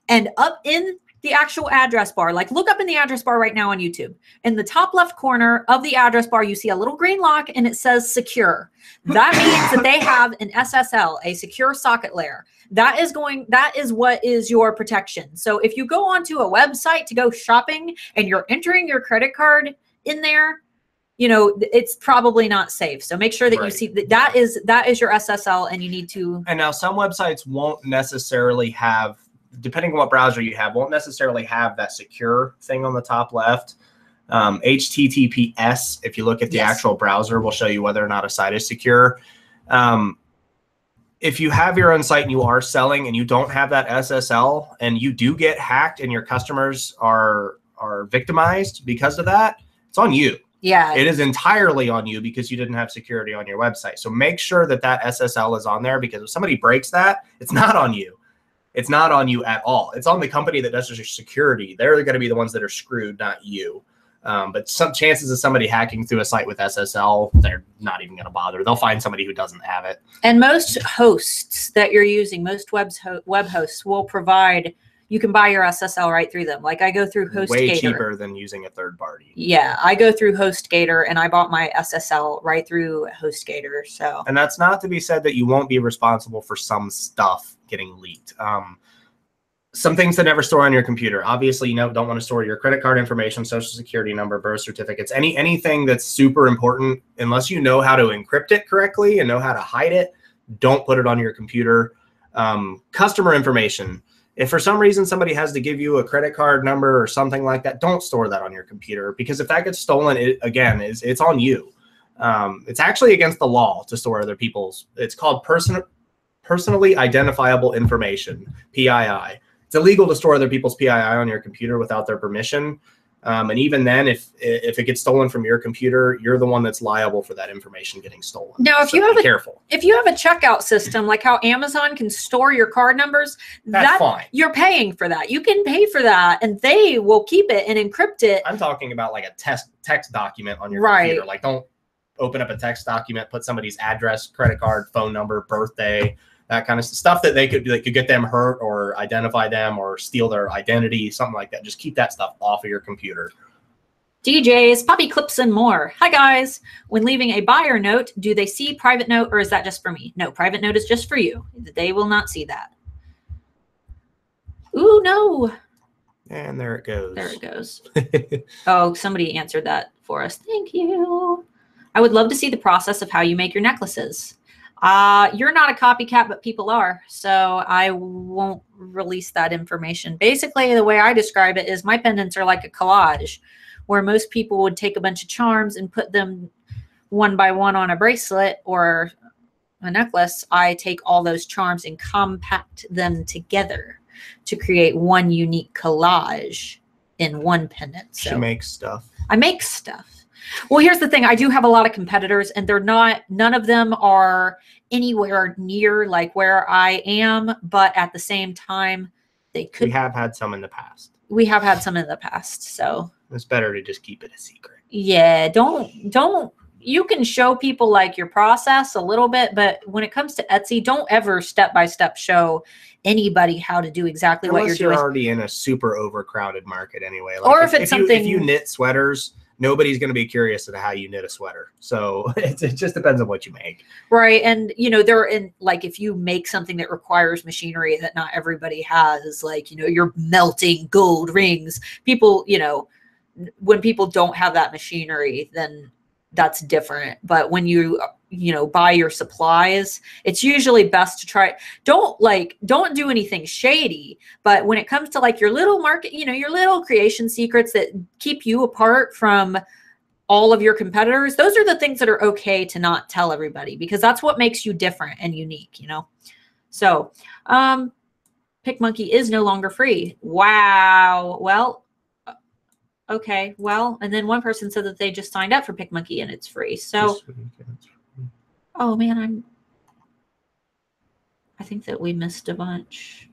and up in the actual address bar, like look up in the address bar right now on YouTube. In the top left corner of the address bar, you see a little green lock and it says secure. That means that they have an SSL, a secure socket layer. That is what is your protection. So if you go onto a website to go shopping and you're entering your credit card in there, you know, it's probably not safe. So make sure that you see that is your SSL, and you need to. And now some websites won't necessarily have, depending on what browser you have, won't necessarily have that secure thing on the top left. HTTPS, if you look at the actual browser, will show you whether or not a site is secure. If you have your own site and you are selling and you don't have that SSL, and you do get hacked and your customers are victimized because of that, it's on you. Yeah, it is entirely on you because you didn't have security on your website. So make sure that that SSL is on there, because if somebody breaks that, it's not on you. It's not on you at all. It's on the company that does your security. They're going to be the ones that are screwed, not you. But some chances of somebody hacking through a site with SSL, they're not even going to bother. They'll find somebody who doesn't have it. And most hosts that you're using, most web hosts will provide, you can buy your SSL right through them. Like I go through HostGator. Way cheaper than using a third party. Yeah, I go through HostGator, and I bought my SSL right through HostGator. So. And that's not to be said that you won't be responsible for some stuff getting leaked. Some things to never store on your computer. Obviously, you don't want to store your credit card information, social security number, birth certificates, anything that's super important. Unless you know how to encrypt it correctly and know how to hide it, don't put it on your computer. Customer information. If for some reason somebody has to give you a credit card number or something like that, don't store that on your computer, because if that gets stolen, it's on you. It's actually against the law to store other people's. It's called personally identifiable information, PII. It's illegal to store other people's PII on your computer without their permission. And even then, if it gets stolen from your computer, you're the one that's liable for that information getting stolen. Now, if you have a checkout system, like how Amazon can store your card numbers, that's fine. You're paying for that. You can pay for that, and they will keep it and encrypt it. I'm talking about like a text document on your computer. Like, don't open up a text document, put somebody's address, credit card, phone number, birthday, that kind of stuff that they could get them hurt or identify them or steal their identity, something like that. Just keep that stuff off of your computer. DJs, Poppy Clips, and more. Hi, guys. When leaving a buyer note, do they see private note, or is that just for me? No, private note is just for you. They will not see that. Ooh, no. And there it goes. There it goes. Oh, somebody answered that for us. Thank you. I would love to see the process of how you make your necklaces. You're not a copycat, but people are. So I won't release that information. Basically, the way I describe it is my pendants are like a collage, where most people would take a bunch of charms and put them one by one on a bracelet or a necklace. I take all those charms and compact them together to create one unique collage in one pendant. So she makes stuff. I make stuff. Well, here's the thing. I do have a lot of competitors, and none of them are anywhere near like where I am, but at the same time, they could. We have had some in the past. We have had some in the past, so. It's better to just keep it a secret. Yeah, don't. You can show people like your process a little bit, but when it comes to Etsy, don't ever step-by-step show anybody how to do exactly what you're doing. Unless you're already in a super overcrowded market anyway. Like or if you knit sweaters, nobody's going to be curious as to how you knit a sweater. So it just depends on what you make. Right. And, if you make something that requires machinery that not everybody has, like, you're melting gold rings, people, when people don't have that machinery, then that's different. But when you buy your supplies, it's usually best to try. Don't do anything shady. But when it comes to like your little market, your little creation secrets that keep you apart from all of your competitors, those are the things that are okay to not tell everybody, because that's what makes you different and unique, So, PicMonkey is no longer free. Wow. Well, okay, well, and then one person said that they just signed up for PicMonkey and it's free. So, oh man, I think that we missed a bunch.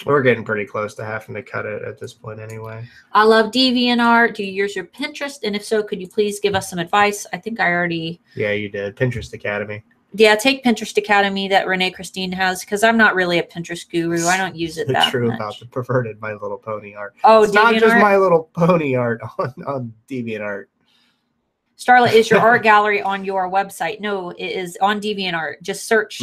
We're getting pretty close to having to cut it at this point anyway. I love DeviantArt. Do you use your Pinterest? And if so, could you please give us some advice? I think I already... Yeah, you did. Pinterest Academy. Yeah, take Pinterest Academy that Renee Christine has, because I'm not really a Pinterest guru. I don't use it that true much. About the perverted My Little Pony art. Oh, it's not just My Little Pony art on DeviantArt. Starla, is your art gallery on your website? No, it is on DeviantArt. Just search...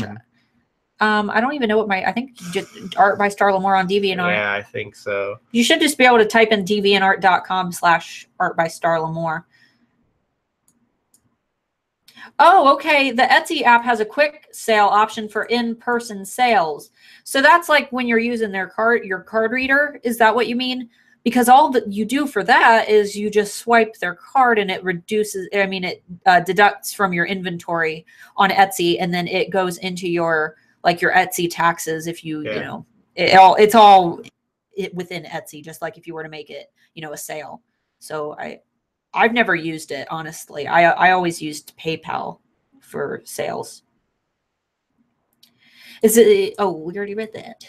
I don't even know what I think just Art by Starla Moore on DeviantArt. Yeah, I think so. You should just be able to type in deviantart.com/art by Starla Moore. Oh, okay. The Etsy app has a quick sale option for in-person sales. So that's like when you're using your card reader. Is that what you mean? Because all that you do for that is you just swipe their card and it reduces, it deducts from your inventory on Etsy, and then it goes into your Etsy taxes. If you, it's all within Etsy, just like if you were to make it, a sale. So I've never used it, honestly. I always used PayPal for sales. Oh, we already read that.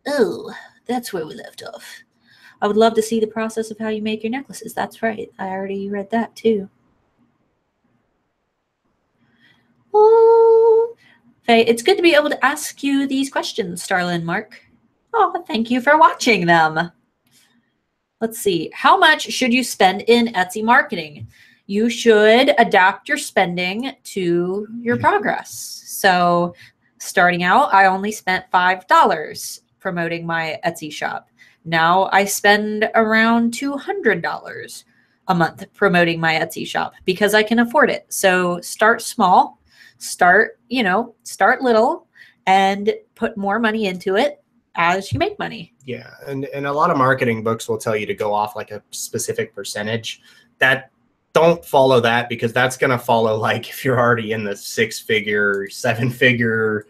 Oh, that's where we left off. I would love to see the process of how you make your necklaces. That's right. I already read that too. Oh, Faye, it's good to be able to ask you these questions, Starla and Marc. Oh, thank you for watching them. Let's see. How much should you spend in Etsy marketing? You should adapt your spending to your progress. So starting out, I only spent $5 promoting my Etsy shop. Now I spend around $200 a month promoting my Etsy shop because I can afford it. So start small, start little, and put more money into it as you make money. Yeah, and a lot of marketing books will tell you to go off like a specific percentage. That don't follow that, because that's going to follow like if you're already in the 6-figure, 7-figure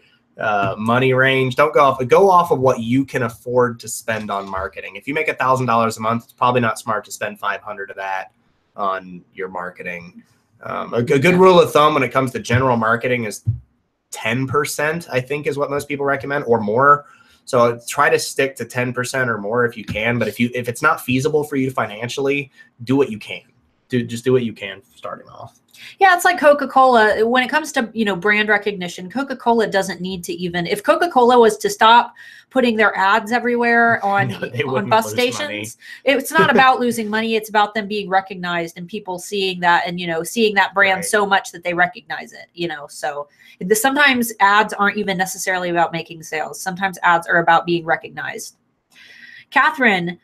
money range. Don't go off of what you can afford to spend on marketing. If you make $1,000 a month, it's probably not smart to spend 500 of that on your marketing. A good rule of thumb when it comes to general marketing is 10%, I think, is what most people recommend, or more. So try to stick to 10% or more if you can. But if it's not feasible for you financially, do what you can. Just do what you can starting off. Yeah, it's like Coca-Cola. When it comes to, brand recognition, Coca-Cola doesn't need to even, if Coca-Cola was to stop putting their ads everywhere on bus stations, it's not about losing money. It's about them being recognized and people seeing that and, seeing that brand so much that they recognize it, so sometimes ads aren't even necessarily about making sales. Sometimes ads are about being recognized. Catherine,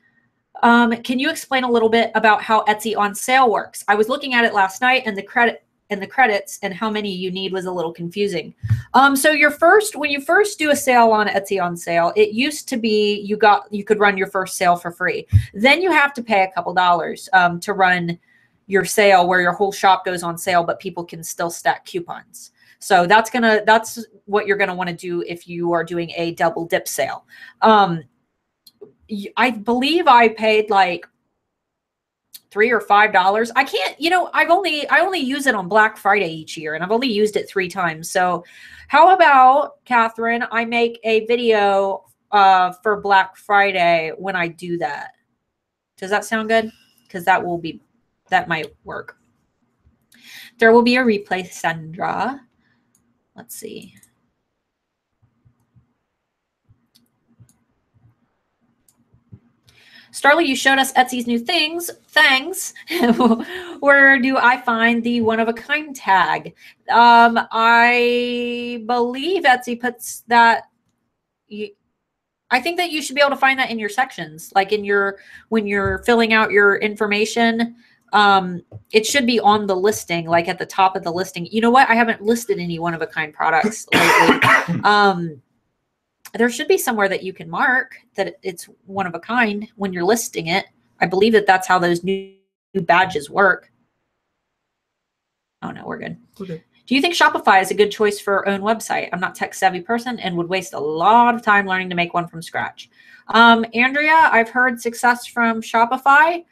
can you explain a little bit about how Etsy on sale works? I was looking at it last night, and the credits and how many you need was a little confusing. So when you first do a sale on Etsy on sale, it used to be you could run your first sale for free. Then you have to pay a couple dollars to run your sale where your whole shop goes on sale, but people can still stack coupons. So that's what you're gonna want to do if you are doing a double dip sale. I believe I paid like $3 or $5. I can't, I only use it on Black Friday each year, and I've only used it 3 times. So how about, Catherine, I make a video for Black Friday when I do that? Does that sound good? Because that might work. There will be a replay, Sandra. Let's see. Starla, you showed us Etsy's new things. Thanks. Where do I find the one-of-a-kind tag? I believe Etsy puts that. I think that you should be able to find that in your sections, like when you're filling out your information. It should be on the listing, like at the top of the listing. You know what? I haven't listed any one-of-a-kind products lately. There should be somewhere that you can mark that it's one of a kind when you're listing it. I believe that that's how those new badges work. Oh no, we're good. Okay. Do you think Shopify is a good choice for our own website? I'm not tech savvy person and would waste a lot of time learning to make one from scratch. Andrea, I've heard success from Shopify.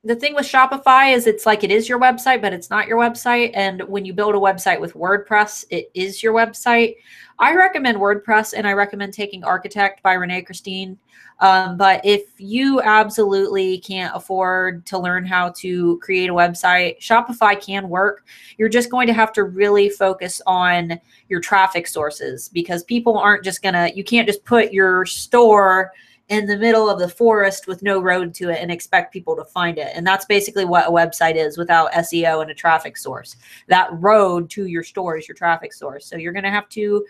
the thing with Shopify is it's like it is your website, but it's not your website. And when you build a website with WordPress, it is your website. I recommend WordPress, and I recommend taking Architect by Renee Christine. But if you absolutely can't afford to learn how to create a website, Shopify can work. You're just going to have to really focus on your traffic sources, because people aren't just you can't just put your store in the middle of the forest with no road to it and expect people to find it. And that's basically what a website is without SEO and a traffic source. That road to your store is your traffic source. So you're going to have to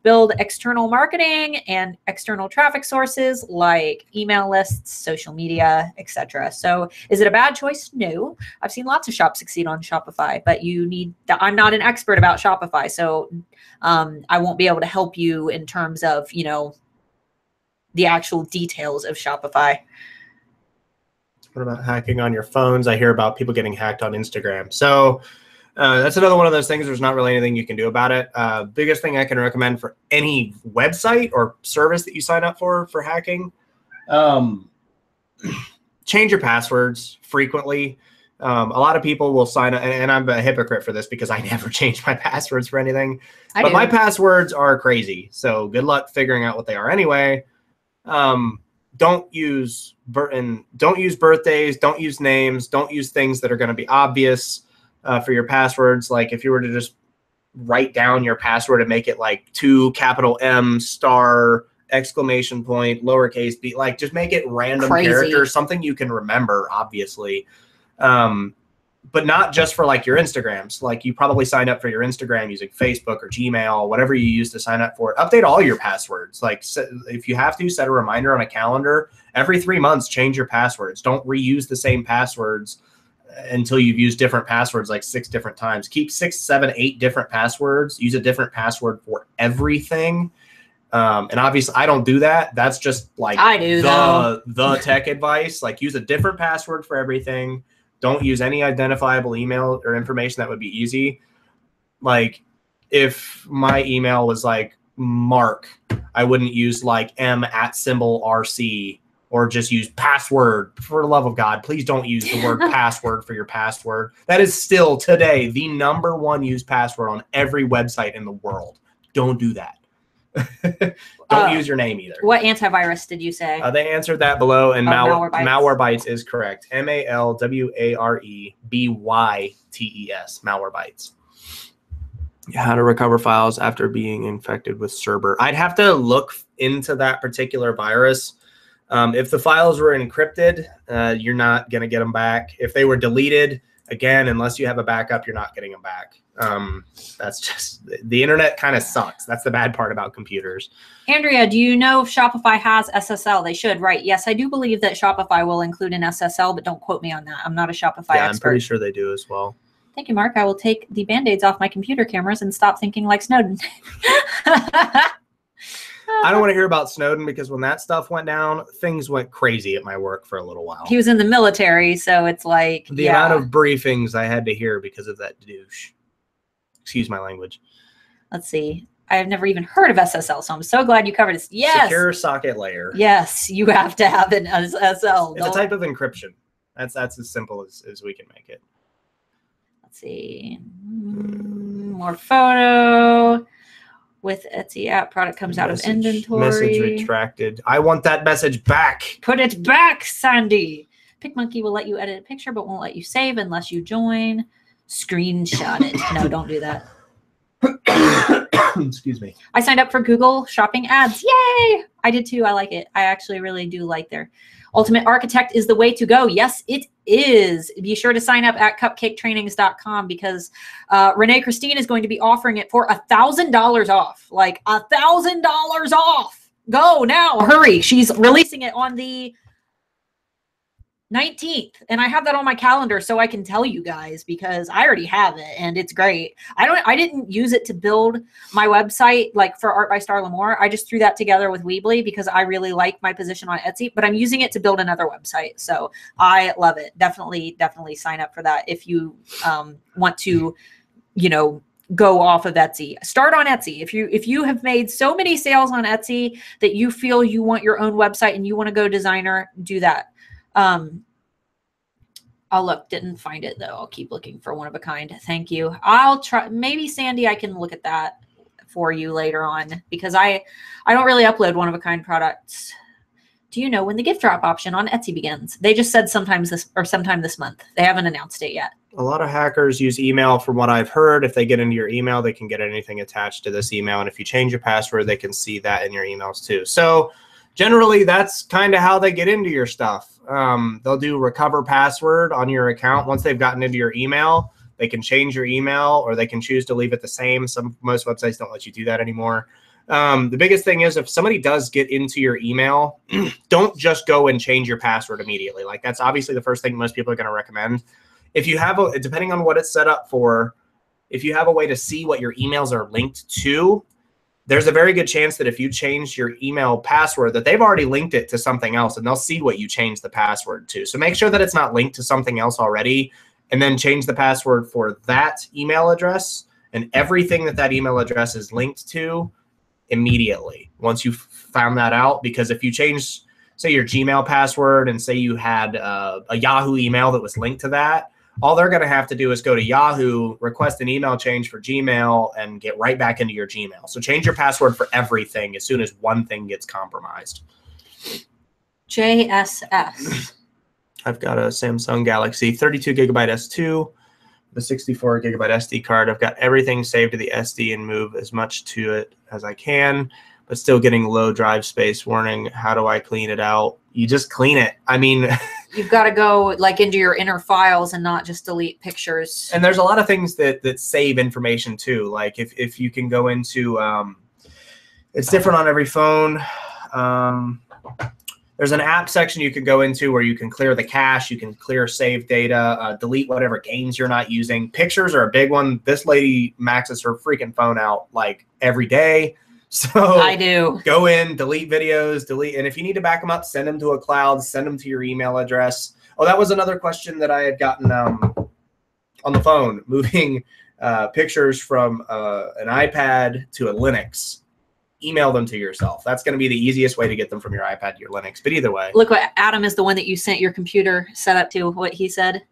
build external marketing and external traffic sources like email lists, social media, etc. So is it a bad choice? No. I've seen lots of shops succeed on Shopify, but I'm not an expert about Shopify, so I won't be able to help you in terms of, the actual details of Shopify. What about hacking on your phones? I hear about people getting hacked on Instagram. So that's another one of those things. There's not really anything you can do about it. Biggest thing I can recommend for any website or service that you sign up for hacking, change your passwords frequently. A lot of people will sign up, and I'm a hypocrite for this because I never change my passwords for anything. But my passwords are crazy. So good luck figuring out what they are anyway. Don't use birthdays, don't use names, don't use things that are going to be obvious for your passwords. Like if you were to just write down your password and make it like 2 capital M star exclamation point lowercase b, like just make it random characters, something you can remember, obviously. But not just for like your Instagrams. Like you probably signed up for your Instagram using Facebook or Gmail, whatever you use to sign up for it. Update all your passwords. Like if you have to, set a reminder on a calendar. Every 3 months, change your passwords. Don't reuse the same passwords until you've used different passwords like 6 different times. Keep 6, 7, 8 different passwords. Use a different password for everything. And obviously, I don't do that. That's just like the tech advice. Like use a different password for everything. Don't use any identifiable email or information. That would be easy. Like if my email was like Marc, I wouldn't use like M@RC or just use password. For the love of God, please don't use the word password for your password. That is still today the #1 used password on every website in the world. Don't do that. Don't use your name either. What antivirus did you say? They answered that below, and Malwarebytes is correct. Malwarebytes. Malwarebytes. How to recover files after being infected with Cerber. I'd have to look into that particular virus. If the files were encrypted, you're not going to get them back. If they were deleted, again, unless you have a backup, you're not getting them back. That's just, the internet kind of sucks. That's the bad part about computers. Andrea, do you know if Shopify has SSL? They should, right? Yes, I do believe that Shopify will include an SSL, but don't quote me on that. I'm not a Shopify expert. I'm pretty sure they do as well. Thank you, Mark. I will take the Band-Aids off my computer cameras and stop thinking like Snowden. I don't want to hear about Snowden because when that stuff went down, things went crazy at my work for a little while. He was in the military, so it's like the amount of briefings I had to hear because of that douche. Excuse my language. Let's see. I've never even heard of SSL, so I'm so glad you covered this. Yes. Secure socket layer. Yes, you have to have an SSL. It's a type of encryption. That's as simple as we can make it. Let's see. More photo. With Etsy app, product comes out of inventory. Message retracted. I want that message back. Put it back, Sandy. PicMonkey will let you edit a picture, but won't let you save unless you join. Screenshot it. No, don't do that. Excuse me. I signed up for Google Shopping ads. Yay! I did too. I like it. I actually really do like their Ultimate Architect is the way to go. Yes, it is. Be sure to sign up at cupcaketrainings.com because Renee Christine is going to be offering it for $1,000 off. Like $1,000 off. Go now. Hurry. She's releasing it on the 19th, and I have that on my calendar so I can tell you guys because I already have it and it's great. I didn't use it to build my website like for Art by Starla Moore. I just threw that together with Weebly because I really like my position on Etsy, but I'm using it to build another website. So I love it. Definitely sign up for that if you want to, go off of Etsy. Start on Etsy. If you have made so many sales on Etsy that you feel you want your own website and you want to go designer, do that. I'll look. Didn't find it though. I'll keep looking for one of a kind. Thank you. I'll try. Maybe Sandy, I can look at that for you later on, because I don't really upload one of a kind products. Do you know when the gift drop option on Etsy begins? They just said sometime this month. They haven't announced it yet. A lot of hackers use email from what I've heard. If they get into your email, they can get anything attached to this email. And if you change your password, they can see that in your emails too. So generally, that's kind of how they get into your stuff. They'll do recover password on your account. Once they've gotten into your email, they can change your email, or they can choose to leave it the same. Most websites don't let you do that anymore. The biggest thing is, if somebody does get into your email, don't just go and change your password immediately. Like, that's obviously the first thing most people are going to recommend. If you have depending on what it's set up for, if you have a way to see what your emails are linked to, there's a very good chance that if you change your email password, that they've already linked it to something else, and they'll see what you changed the password to. So make sure that it's not linked to something else already, and then change the password for that email address and everything that email address is linked to immediately once you've found that out. Because if you change, say, your Gmail password, and say you had a Yahoo email that was linked to that, all they're going to have to do is go to Yahoo, request an email change for Gmail, and get right back into your Gmail. So change your password for everything as soon as one thing gets compromised. JSS. I've got a Samsung Galaxy 32 gigabyte S2, the 64 gigabyte SD card. I've got everything saved to the SD and move as much to it as I can, but still getting low drive space warning. How do I clean it out? You just clean it. I mean, you've got to go like into your inner files and not just delete pictures. And there's a lot of things that save information too. Like if you can go into, it's different on every phone. There's an app section you can go into where you can clear the cache, you can clear saved data, delete whatever games you're not using. Pictures are a big one. This lady maxes her freaking phone out like every day. So I do. Go in, delete videos, and if you need to back them up, send them to a cloud, send them to your email address. Oh, that was another question that I had gotten on the phone, moving pictures from an iPad to a Linux. Email them to yourself. That's going to be the easiest way to get them from your iPad to your Linux. But either way. Look what Adam is the one that you sent your computer set up to, what he said.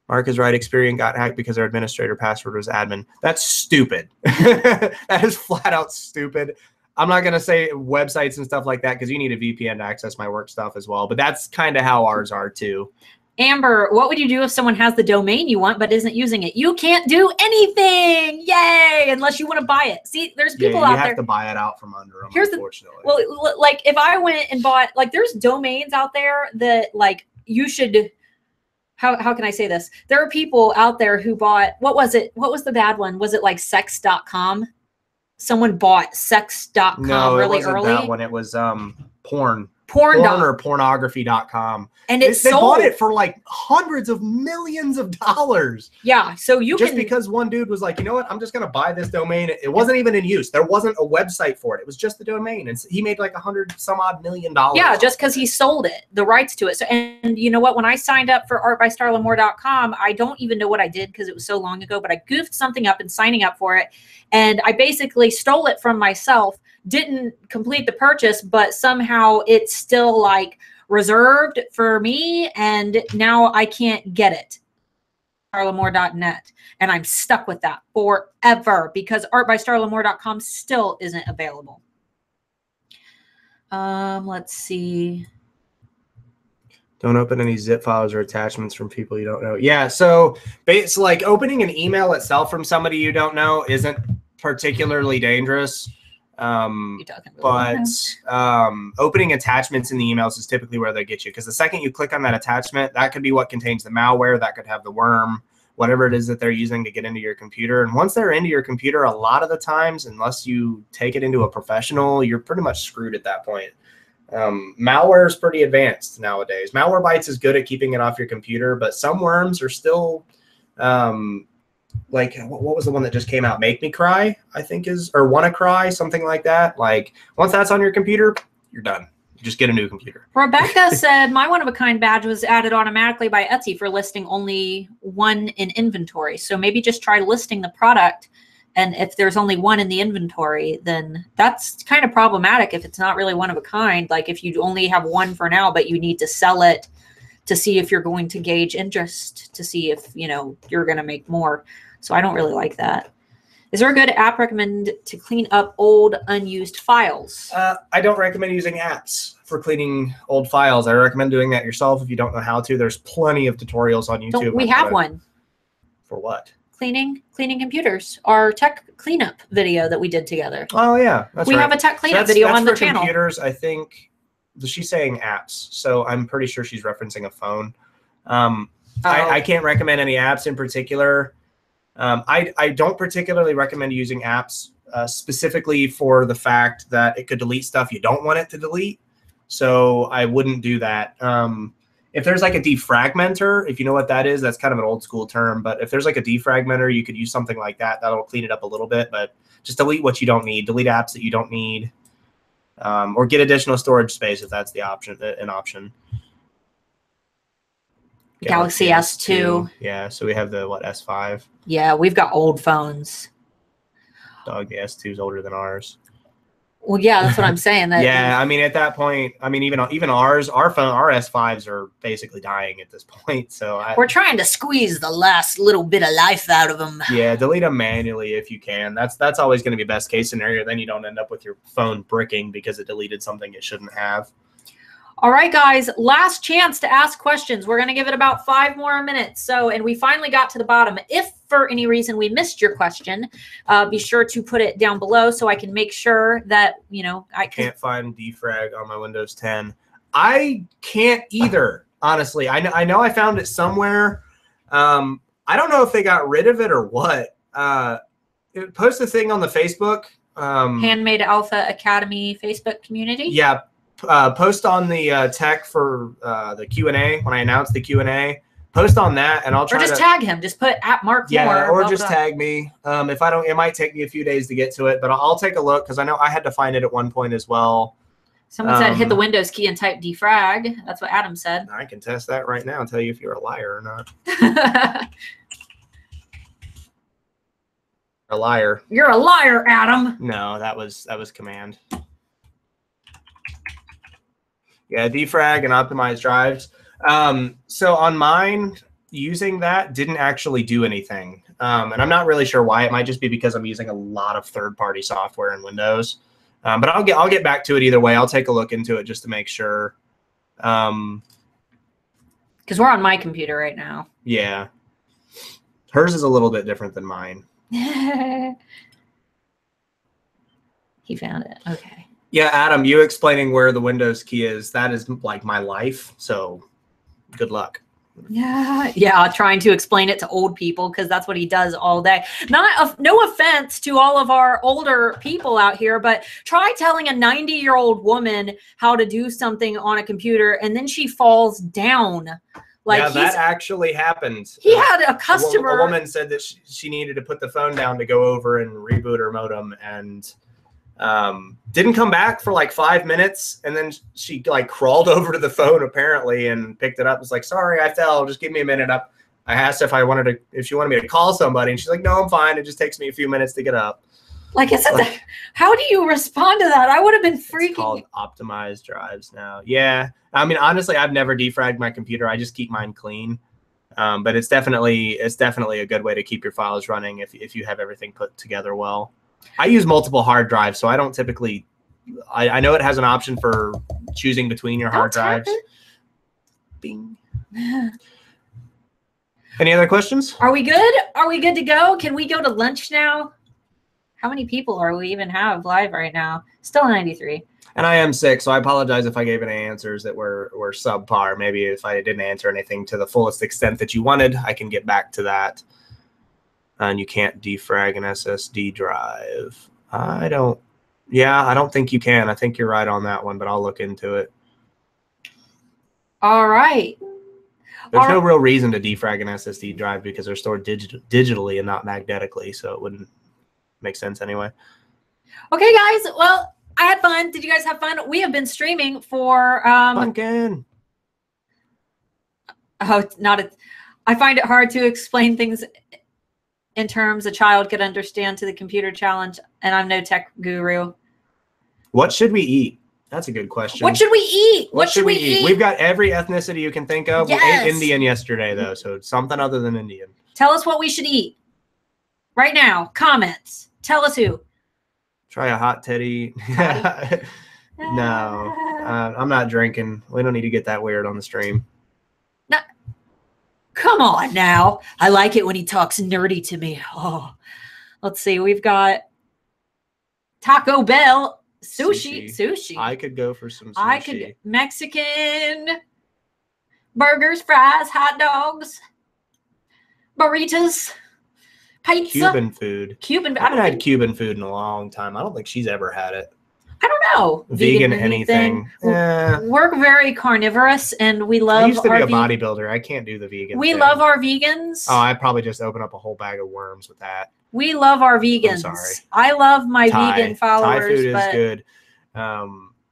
Mark is right. Experian got hacked because their administrator password was admin. That's stupid. That is flat out stupid. I'm not going to say websites and stuff like that because you need a VPN to access my work stuff as well. But that's kind of how ours are too. Amber, what would you do if someone has the domain you want but isn't using it? You can't do anything. Yay! Unless you want to buy it. See, there's people out there. You have to buy it out from under them, unfortunately. Well, like if I went and bought, like there's domains out there that like you should, how can I say this? There are people out there who bought, what was it? What was the bad one? Was it like sex.com? Someone bought sex.com really early. No, it wasn't that one. It was porn. Porn or pornography.com. And they bought it for like hundreds of millions of dollars. Yeah. So just because one dude was like, you know what, I'm just going to buy this domain. It wasn't even in use. There wasn't a website for it. It was just the domain. And he made like $100-some-odd million. Yeah. Just because he sold it, the rights to it. So, and you know what, when I signed up for artbystarlamore.com, I don't even know what I did because it was so long ago, but I goofed something up in signing up for it. And I basically stole it from myself. Didn't complete the purchase, but somehow it's still like reserved for me, and now I can't get it. starlamore.net, and I'm stuck with that forever because artbystarlamore.com still isn't available. Let's see. Don't open any zip files or attachments from people you don't know. Yeah, so it's like opening an email itself from somebody you don't know isn't particularly dangerous. But opening attachments in the emails is typically where they get you, because the second you click on that attachment, that could be what contains the malware, that could have the worm, whatever it is that they're using to get into your computer. And once they're into your computer, a lot of the times, unless you take it into a professional, you're pretty much screwed at that point. Malware is pretty advanced nowadays. Malwarebytes is good at keeping it off your computer, but some worms are still like, what was the one that just came out? Make Me Cry, I think or Wanna Cry, something like that. Like, once that's on your computer, you're done. You just get a new computer. Rebecca said, my one-of-a-kind badge was added automatically by Etsy for listing only one in inventory. So maybe just try listing the product. And if there's only one in the inventory, then that's kind of problematic if it's not really one of a kind. Like if you only have one for now, but you need to sell it to see if you're going to gauge interest, to see if, you know, you're going to make more. So I don't really like that. Is there a good app recommend to clean up old unused files? I don't recommend using apps for cleaning old files. I recommend doing that yourself if you don't know how to. There's plenty of tutorials on YouTube. We have one. For what? Cleaning computers. Our tech cleanup video that we did together. Oh yeah, that's we right. have a tech cleanup video on the channel. Computers, I think. She's saying apps, so I'm pretty sure she's referencing a phone. I can't recommend any apps in particular. I don't particularly recommend using apps specifically for the fact that it could delete stuff you don't want it to delete. So I wouldn't do that. If there's like a defragmenter, if you know what that is, that's kind of an old school term. But if there's like a defragmenter, you could use something like that. That'll clean it up a little bit, but just delete what you don't need. Delete apps that you don't need, or get additional storage space if that's the option. An option. Galaxy S2. Yeah, so we have the S5. Yeah, we've got old phones. Dog, the S2 is older than ours. Well, yeah, that's what I'm saying. That yeah, I mean, at that point, I mean, even ours, our S5s are basically dying at this point. So we're trying to squeeze the last little bit of life out of them. Yeah, delete them manually if you can. That's always going to be best case scenario. Then you don't end up with your phone bricking because it deleted something it shouldn't have. All right, guys, last chance to ask questions. We're going to give it about 5 more minutes. So, and we finally got to the bottom. If for any reason we missed your question, be sure to put it down below so I can make sure that, you know, I can't find defrag on my Windows 10. I can't either, honestly. I know I found it somewhere. I don't know if they got rid of it or what. Post a thing on the Facebook. Handmade Alpha Academy Facebook community. Yeah. Post on the tech for the Q&A when I announce the Q&A. Post on that, and I'll try. Or just tag him. Just put @Marc. Yeah, or just tag me. If I don't, it might take me a few days to get to it, but I'll take a look because I know I had to find it at one point as well. Someone said hit the Windows key and type defrag. That's what Adam said. I can test that right now and tell you if you're a liar or not. A liar. You're a liar, Adam. No, that was command. Yeah, defrag and optimize drives. So on mine, using that didn't actually do anything. And I'm not really sure why. It might just be because I'm using a lot of third-party software in Windows. But I'll get back to it either way. I'll take a look into it just to make sure. Because we're on my computer right now. Yeah. Hers is a little bit different than mine. He found it. Okay. Yeah, Adam, you explaining where the Windows key is, that is like my life. So good luck. Yeah, trying to explain it to old people because that's what he does all day. No offense to all of our older people out here, but try telling a 90-year-old woman how to do something on a computer and then she falls down. Like yeah, that actually happened. He had a customer. A woman said that she needed to put the phone down to go over and reboot her modem, and didn't come back for like 5 minutes, and then she like crawled over to the phone apparently and picked it up. Was like, sorry, I fell. Just give me a minute up. I asked if she wanted me to call somebody, and she's like, no, I'm fine. It just takes me a few minutes to get up. Like, how do you respond to that? I would have been freaking. It's called optimized drives now. Yeah, I mean, honestly, I've never defragged my computer. I just keep mine clean. But it's definitely a good way to keep your files running if you have everything put together well. I use multiple hard drives, so I don't typically. I know it has an option for choosing between your hard drives. Bing. Any other questions? Are we good? Are we good to go? Can we go to lunch now? How many people are we even have live right now? Still 93. And I am sick, so I apologize if I gave any answers that were subpar. Maybe if I didn't answer anything to the fullest extent that you wanted, I can get back to that. And you can't defrag an SSD drive. I don't think you can. I think you're right on that one, but I'll look into it. All right. There's no real reason to defrag an SSD drive because they're stored digitally and not magnetically, so it wouldn't make sense anyway. Okay, guys. Well, I had fun. Did you guys have fun? We have been streaming for Pumpkin. I find it hard to explain things in terms a child could understand to the computer challenge, and I'm no tech guru. What should we eat? That's a good question. What should we eat? What should we eat? We've got every ethnicity you can think of. Yes. We ate Indian yesterday, though, so it's something other than Indian. Tell us what we should eat. Right now, comments. Tell us who. Try a hot teddy. No, I'm not drinking. We don't need to get that weird on the stream. No. Come on now. I like it when he talks nerdy to me. Oh, let's see. We've got Taco Bell. Sushi. I could go for some sushi. Mexican burgers, fries, hot dogs, burritos, pizza. Cuban food. I haven't had Cuban food in a long time. I don't think she's ever had it. I don't know. Vegan anything. We're very carnivorous, and we love. I used to be a bodybuilder. I can't do the vegan. We love our vegans. Oh, I'd probably just open up a whole bag of worms with that. We love our vegans. I'm sorry. I love my vegan followers. Thai food is good.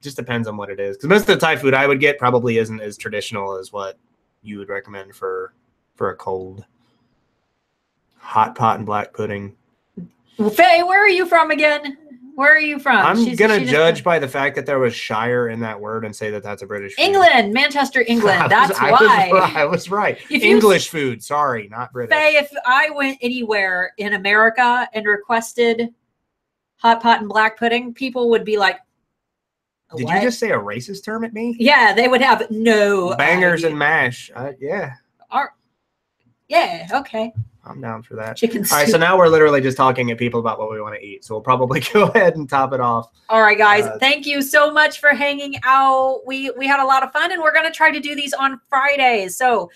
Just depends on what it is. Because most of the Thai food I would get probably isn't as traditional as what you would recommend for a cold. Hot pot and black pudding. Faye, where are you from again? Where are you from? I'm going to judge by the fact that there was Shire in that word and say that that's a British food. England, Manchester, England. That's why. I was right. English food. Sorry, not British. Faye, if I went anywhere in America and requested hot pot and black pudding, people would be like, what? Did you just say a racist term at me? Yeah, they would have no bangers and mash. Yeah. Yeah, okay. I'm down for that. Chicken soup. All right, so now we're literally just talking at people about what we want to eat. So we'll probably go ahead and top it off. All right, guys. Thank you so much for hanging out. We had a lot of fun, and we're going to try to do these on Fridays. So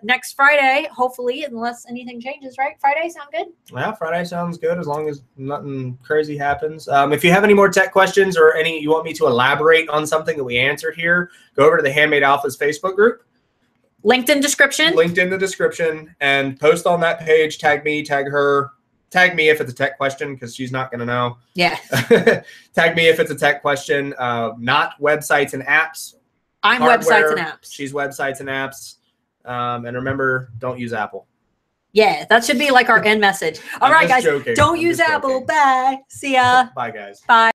next Friday, hopefully, unless anything changes, right? Friday sound good? Yeah, Friday sounds good as long as nothing crazy happens. If you have any more tech questions or any you want me to elaborate on something that we answered here, go over to the Handmade Alphas Facebook group. Linked in description. Linked in the description, and post on that page. Tag me, tag her. Tag me if it's a tech question, because she's not going to know. Yeah. Tag me if it's a tech question. Not websites and apps. I'm websites and apps. She's websites and apps. And remember, don't use Apple. Yeah, that should be like our end message. All right, guys. Joking. Don't use Apple. Bye. See ya. Bye, guys. Bye.